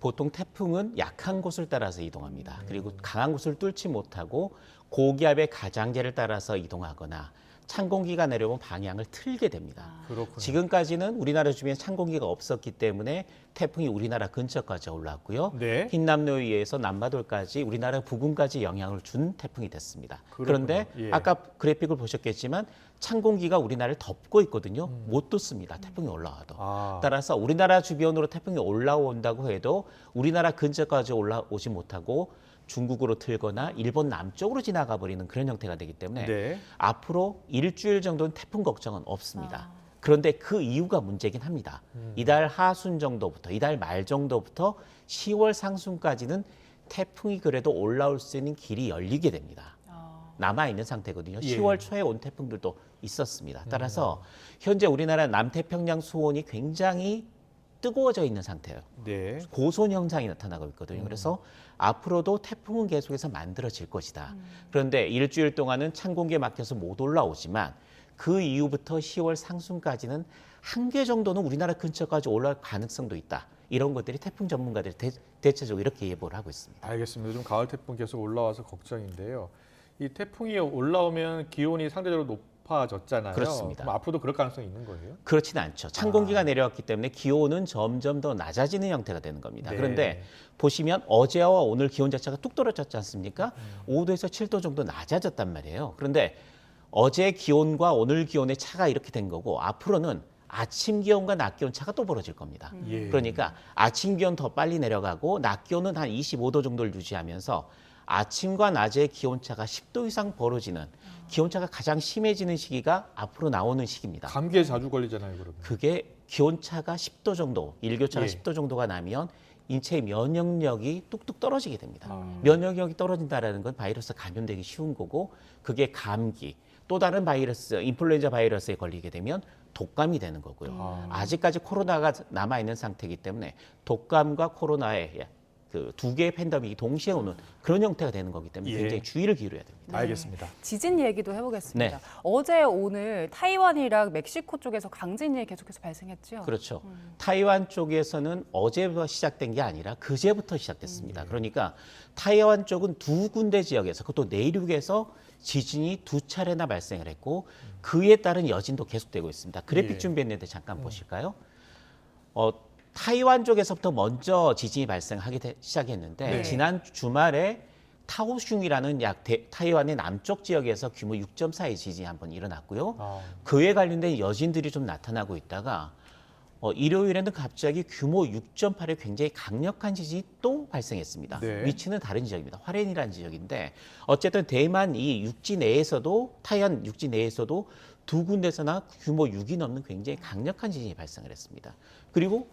보통 태풍은 약한 곳을 따라서 이동합니다. 그리고 강한 곳을 뚫지 못하고 고기압의 가장자리를 따라서 이동하거나 찬 공기가 내려오면 방향을 틀게 됩니다. 그렇군요. 지금까지는 우리나라 주변에 찬 공기가 없었기 때문에 태풍이 우리나라 근처까지 올라왔고요. 네. 흰남노위에서 남바돌까지 우리나라 부근까지 영향을 준 태풍이 됐습니다. 그렇군요. 그런데 예. 아까 그래픽을 보셨겠지만 찬 공기가 우리나라를 덮고 있거든요. 못 뚫습니다. 태풍이 올라와도. 따라서 우리나라 주변으로 태풍이 올라온다고 해도 우리나라 근처까지 올라오지 못하고 중국으로 틀거나 일본 남쪽으로 지나가 버리는 그런 형태가 되기 때문에 네. 앞으로 일주일 정도는 태풍 걱정은 없습니다. 그런데 그 이유가 문제긴 합니다. 이달 하순 정도부터, 이달 말 정도부터 10월 상순까지는 태풍이 그래도 올라올 수 있는 길이 열리게 됩니다. 남아있는 상태거든요. 예. 10월 초에 온 태풍들도 있었습니다. 따라서 현재 우리나라 남태평양 수온이 굉장히 뜨거워져 있는 상태예요. 네. 고손 현상이 나타나고 있거든요. 그래서 앞으로도 태풍은 계속해서 만들어질 것이다. 그런데 일주일 동안은 찬 공기에 막혀서 못 올라오지만 그 이후부터 10월 상순까지는 한 개 정도는 우리나라 근처까지 올라올 가능성도 있다. 이런 것들이 태풍 전문가들이 대체적으로 이렇게 예보를 하고 있습니다. 알겠습니다. 요즘 가을 태풍 계속 올라와서 걱정인데요. 이 태풍이 올라오면 기온이 상대적으로 높아졌잖아요. 그렇습니다. 그럼 앞으로도 그럴 가능성이 있는 거예요? 그렇지는 않죠. 찬 공기가 내려왔기 때문에 기온은 점점 더 낮아지는 형태가 되는 겁니다. 네. 그런데 보시면 어제와 오늘 기온 자체가 뚝 떨어졌지 않습니까? 5도에서 7도 정도 낮아졌단 말이에요. 그런데 어제 기온과 오늘 기온의 차가 이렇게 된 거고 앞으로는 아침 기온과 낮 기온 차가 또 벌어질 겁니다. 예. 그러니까 아침 기온 더 빨리 내려가고 낮 기온은 한 25도 정도를 유지하면서 아침과 낮의 기온차가 10도 이상 벌어지는 기온차가 가장 심해지는 시기가 앞으로 나오는 시기입니다. 감기에 자주 걸리잖아요, 그러면. 그게 기온차가 10도 정도, 일교차가 예. 10도 정도가 나면 인체의 면역력이 뚝뚝 떨어지게 됩니다. 면역력이 떨어진다는 건 바이러스 감염되기 쉬운 거고 그게 감기, 또 다른 바이러스, 인플루엔자 바이러스에 걸리게 되면 독감이 되는 거고요. 아직까지 코로나가 남아있는 상태이기 때문에 독감과 코로나의 그 두 개의 팬데믹이 동시에 오는 그런 형태가 되는 거기 때문에 예. 굉장히 주의를 기울여야 됩니다. 알겠습니다. 지진 얘기도 해보겠습니다. 네. 어제 오늘 타이완이랑 멕시코 쪽에서 강진이 계속해서 발생했죠. 그렇죠. 타이완 쪽에서는 어제부터 시작된 게 아니라 그제부터 시작됐습니다. 그러니까 타이완 쪽은 두 군데 지역에서 그것도 내륙에서 지진이 두 차례나 발생을 했고 그에 따른 여진도 계속되고 있습니다. 그래픽 예. 준비했는데 잠깐 보실까요? 타이완 쪽에서부터 먼저 지진이 발생하기 시작했는데 네. 지난 주말에 타오슝이라는 타이완의 남쪽 지역에서 규모 6.4의 지진이 한번 일어났고요. 그에 관련된 여진들이 좀 나타나고 있다가 일요일에는 갑자기 규모 6.8의 굉장히 강력한 지진이 또 발생했습니다. 네. 위치는 다른 지역입니다. 화롄이라는 지역인데 어쨌든 대만 이 육지 내에서도 타이완 육지 내에서도 두 군데서나 규모 6이 넘는 굉장히 강력한 지진이 발생을 했습니다. 그리고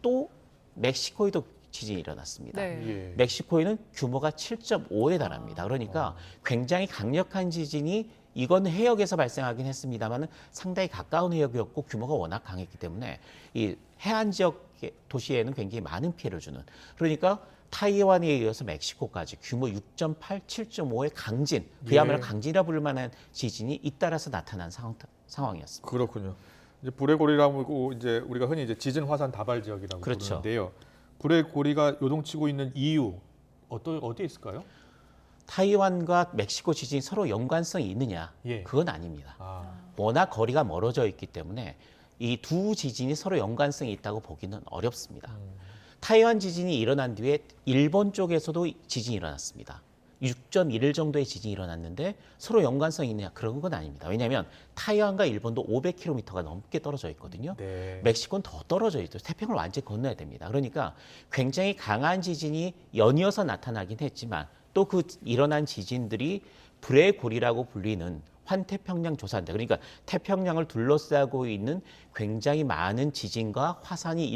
또 멕시코에도 지진이 일어났습니다. 네. 예. 멕시코에는 규모가 7.5에 달합니다. 그러니까 굉장히 강력한 지진이 이건 해역에서 발생하긴 했습니다만 상당히 가까운 해역이었고 규모가 워낙 강했기 때문에 이 해안 지역 도시에는 굉장히 많은 피해를 주는 그러니까 타이완에 이어서 멕시코까지 규모 6.8, 7.5의 강진 그야말로 예. 강진이라 부를 만한 지진이 잇따라서 나타난 상황이었습니다. 그렇군요. 이제 불의 고리라고 이제 우리가 흔히 이제 지진 화산 다발 지역이라고 그렇죠. 부르는데요. 불의 고리가 요동치고 있는 이유 어디에 있을까요? 타이완과 멕시코 지진이 서로 연관성이 있느냐? 예. 그건 아닙니다. 워낙 거리가 멀어져 있기 때문에 이 두 지진이 서로 연관성이 있다고 보기는 어렵습니다. 타이완 지진이 일어난 뒤에 일본 쪽에서도 지진이 일어났습니다. 6.1 정도의 지진이 일어났는데 서로 연관성이 있느냐? 그런 건 아닙니다. 왜냐하면 타이완과 일본도 500km가 넘게 떨어져 있거든요. 네. 멕시코는 더 떨어져 있죠. 태평양을 완전히 건너야 됩니다. 그러니까 굉장히 강한 지진이 연이어서 나타나긴 했지만 또 그 일어난 지진들이 불의 고리라고 불리는 환태평양 조산대 그러니까 태평양을 둘러싸고 있는 굉장히 많은 지진과 화산이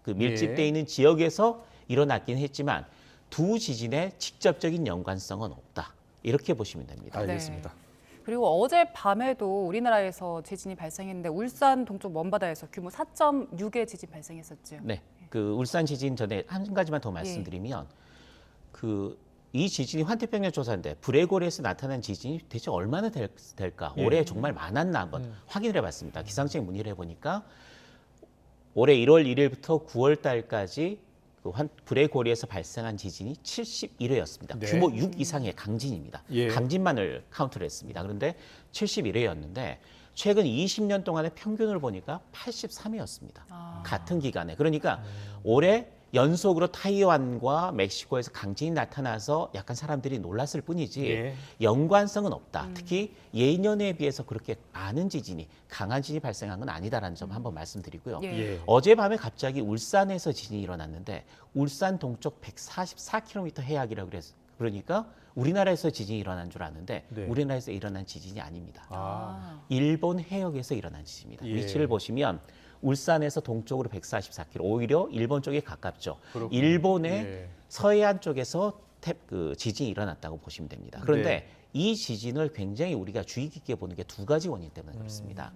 그 밀집돼 있는 지역에서 일어났긴 했지만 두 지진의 직접적인 연관성은 없다. 이렇게 보시면 됩니다. 알겠습니다. 네. 그리고 어제 밤에도 우리나라에서 지진이 발생했는데 울산 동쪽 먼바다에서 규모 4.6의 지진 발생했었죠. 네, 그 울산 지진 전에 한 가지만 더 말씀드리면 이 지진이 환태평양 조사인데 브레고리에서 나타난 지진이 대체 얼마나 될까? 올해 정말 많았나 한번 확인을 해봤습니다. 기상청 문의를 해보니까 올해 1월 1일부터 9월 달까지 브레고리에서 발생한 지진이 71회였습니다. 네. 규모 6 이상의 강진입니다. 예. 강진만을 카운트를 했습니다. 그런데 71회였는데 최근 20년 동안의 평균을 보니까 83회였습니다. 같은 기간에. 그러니까 올해 연속으로 타이완과 멕시코에서 강진이 나타나서 약간 사람들이 놀랐을 뿐이지 예. 연관성은 없다. 특히 예년에 비해서 그렇게 많은 지진이 강한 지진이 발생한 건 아니다라는 점 한번 말씀드리고요. 예. 어젯밤에 갑자기 울산에서 지진이 일어났는데 울산 동쪽 144km 해악이라고 그래서 그러니까 우리나라에서 지진이 일어난 줄 아는데 네. 우리나라에서 일어난 지진이 아닙니다. 아. 일본 해역에서 일어난 지진입니다. 예. 위치를 보시면 울산에서 동쪽으로 144km, 오히려 일본 쪽에 가깝죠. 그렇군요. 일본의 예. 서해안 쪽에서 지진이 일어났다고 보시면 됩니다. 그런데 네. 이 지진을 굉장히 우리가 주의 깊게 보는 게 두 가지 원인 때문에 그렇습니다.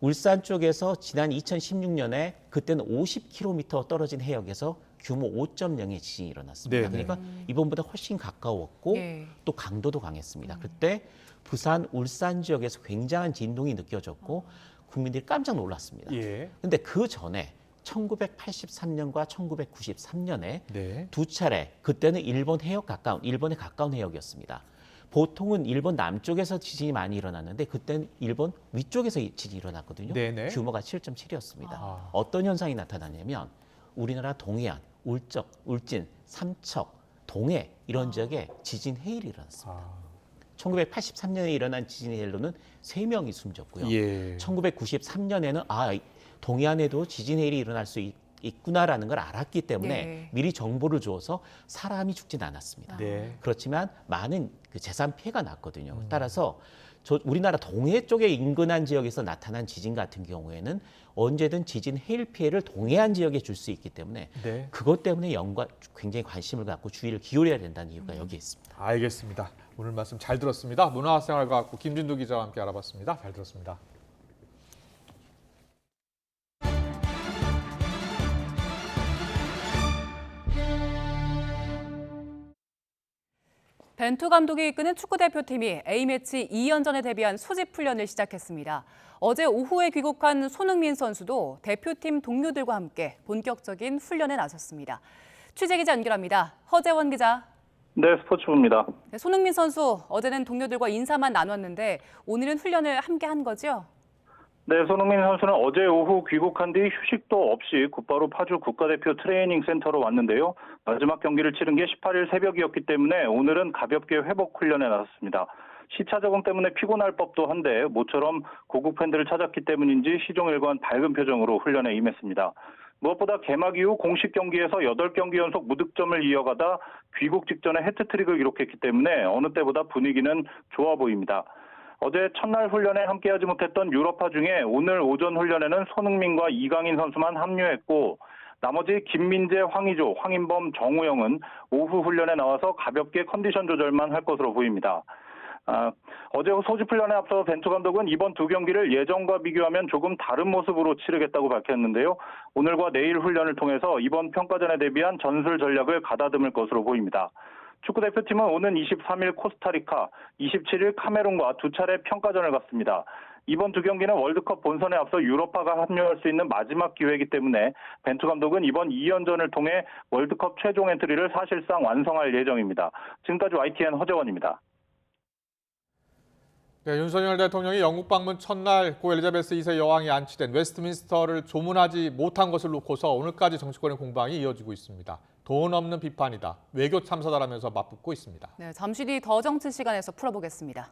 울산 쪽에서 지난 2016년에 그때는 50km 떨어진 해역에서 규모 5.0의 지진이 일어났습니다. 네네. 그러니까 이번보다 훨씬 가까웠고 예. 또 강도도 강했습니다. 그때 부산, 울산 지역에서 굉장한 진동이 느껴졌고 국민들이 깜짝 놀랐습니다. 그런데 그 전에 1983년과 1993년에 네. 두 차례 그때는 일본에 가까운 해역이었습니다. 보통은 일본 남쪽에서 지진이 많이 일어났는데 그때는 일본 위쪽에서 지진이 일어났거든요. 네네. 규모가 7.7이었습니다. 아. 어떤 현상이 나타나냐면 우리나라 동해안, 울진, 삼척, 동해 이런 지역에 지진 해일이 일어났습니다. 1983년에 일어난 지진의 해일로는 3명이 숨졌고요. 예. 1993년에는 동해안에도 지진 해일이 일어날 수 있구나라는 걸 알았기 때문에 네. 미리 정보를 주어서 사람이 죽진 않았습니다. 네. 그렇지만 많은 재산 피해가 났거든요. 따라서 우리나라 동해 쪽에 인근한 지역에서 나타난 지진 같은 경우에는 언제든 지진 해일 피해를 동해안 지역에 줄 수 있기 때문에 네. 그것 때문에 굉장히 관심을 갖고 주의를 기울여야 된다는 이유가 여기에 있습니다. 알겠습니다. 오늘 말씀 잘 들었습니다. 문화생활과학부 김진두 기자와 함께 알아봤습니다. 잘 들었습니다. 벤투 감독이 이끄는 축구대표팀이 A매치 2연전에 대비한 소집 훈련을 시작했습니다. 어제 오후에 귀국한 손흥민 선수도 대표팀 동료들과 함께 본격적인 훈련에 나섰습니다. 취재기자 연결합니다. 허재원 기자. 네, 스포츠부입니다. 네, 손흥민 선수, 어제는 동료들과 인사만 나눴는데 오늘은 훈련을 함께 한 거죠? 네, 손흥민 선수는 어제 오후 귀국한 뒤 휴식도 없이 곧바로 파주 국가대표 트레이닝 센터로 왔는데요. 마지막 경기를 치른 게 18일 새벽이었기 때문에 오늘은 가볍게 회복 훈련에 나섰습니다. 시차 적응 때문에 피곤할 법도 한데 모처럼 고국 팬들을 찾았기 때문인지 시종일관 밝은 표정으로 훈련에 임했습니다. 무엇보다 개막 이후 공식 경기에서 8경기 연속 무득점을 이어가다 귀국 직전에 해트트릭을 기록했기 때문에 어느 때보다 분위기는 좋아 보입니다. 어제 첫날 훈련에 함께하지 못했던 유럽파 중에 오늘 오전 훈련에는 손흥민과 이강인 선수만 합류했고 나머지 김민재, 황의조, 황인범, 정우영은 오후 훈련에 나와서 가볍게 컨디션 조절만 할 것으로 보입니다. 어제 소집 훈련에 앞서 벤투 감독은 이번 두 경기를 예전과 비교하면 조금 다른 모습으로 치르겠다고 밝혔는데요. 오늘과 내일 훈련을 통해서 이번 평가전에 대비한 전술 전략을 가다듬을 것으로 보입니다. 축구대표팀은 오는 23일 코스타리카, 27일 카메룬과 두 차례 평가전을 갖습니다. 이번 두 경기는 월드컵 본선에 앞서 유럽파가 합류할 수 있는 마지막 기회이기 때문에 벤투 감독은 이번 2연전을 통해 월드컵 최종 엔트리를 사실상 완성할 예정입니다. 지금까지 YTN 허재원입니다. 네, 윤석열 대통령이 영국 방문 첫날 고 엘리자베스 2세 여왕이 안치된 웨스트민스터를 조문하지 못한 것을 놓고서 오늘까지 정치권의 공방이 이어지고 있습니다. 돈 없는 비판이다, 외교 참사다라면서 맞붙고 있습니다. 네, 잠시 뒤 더 정치 시간에서 풀어보겠습니다.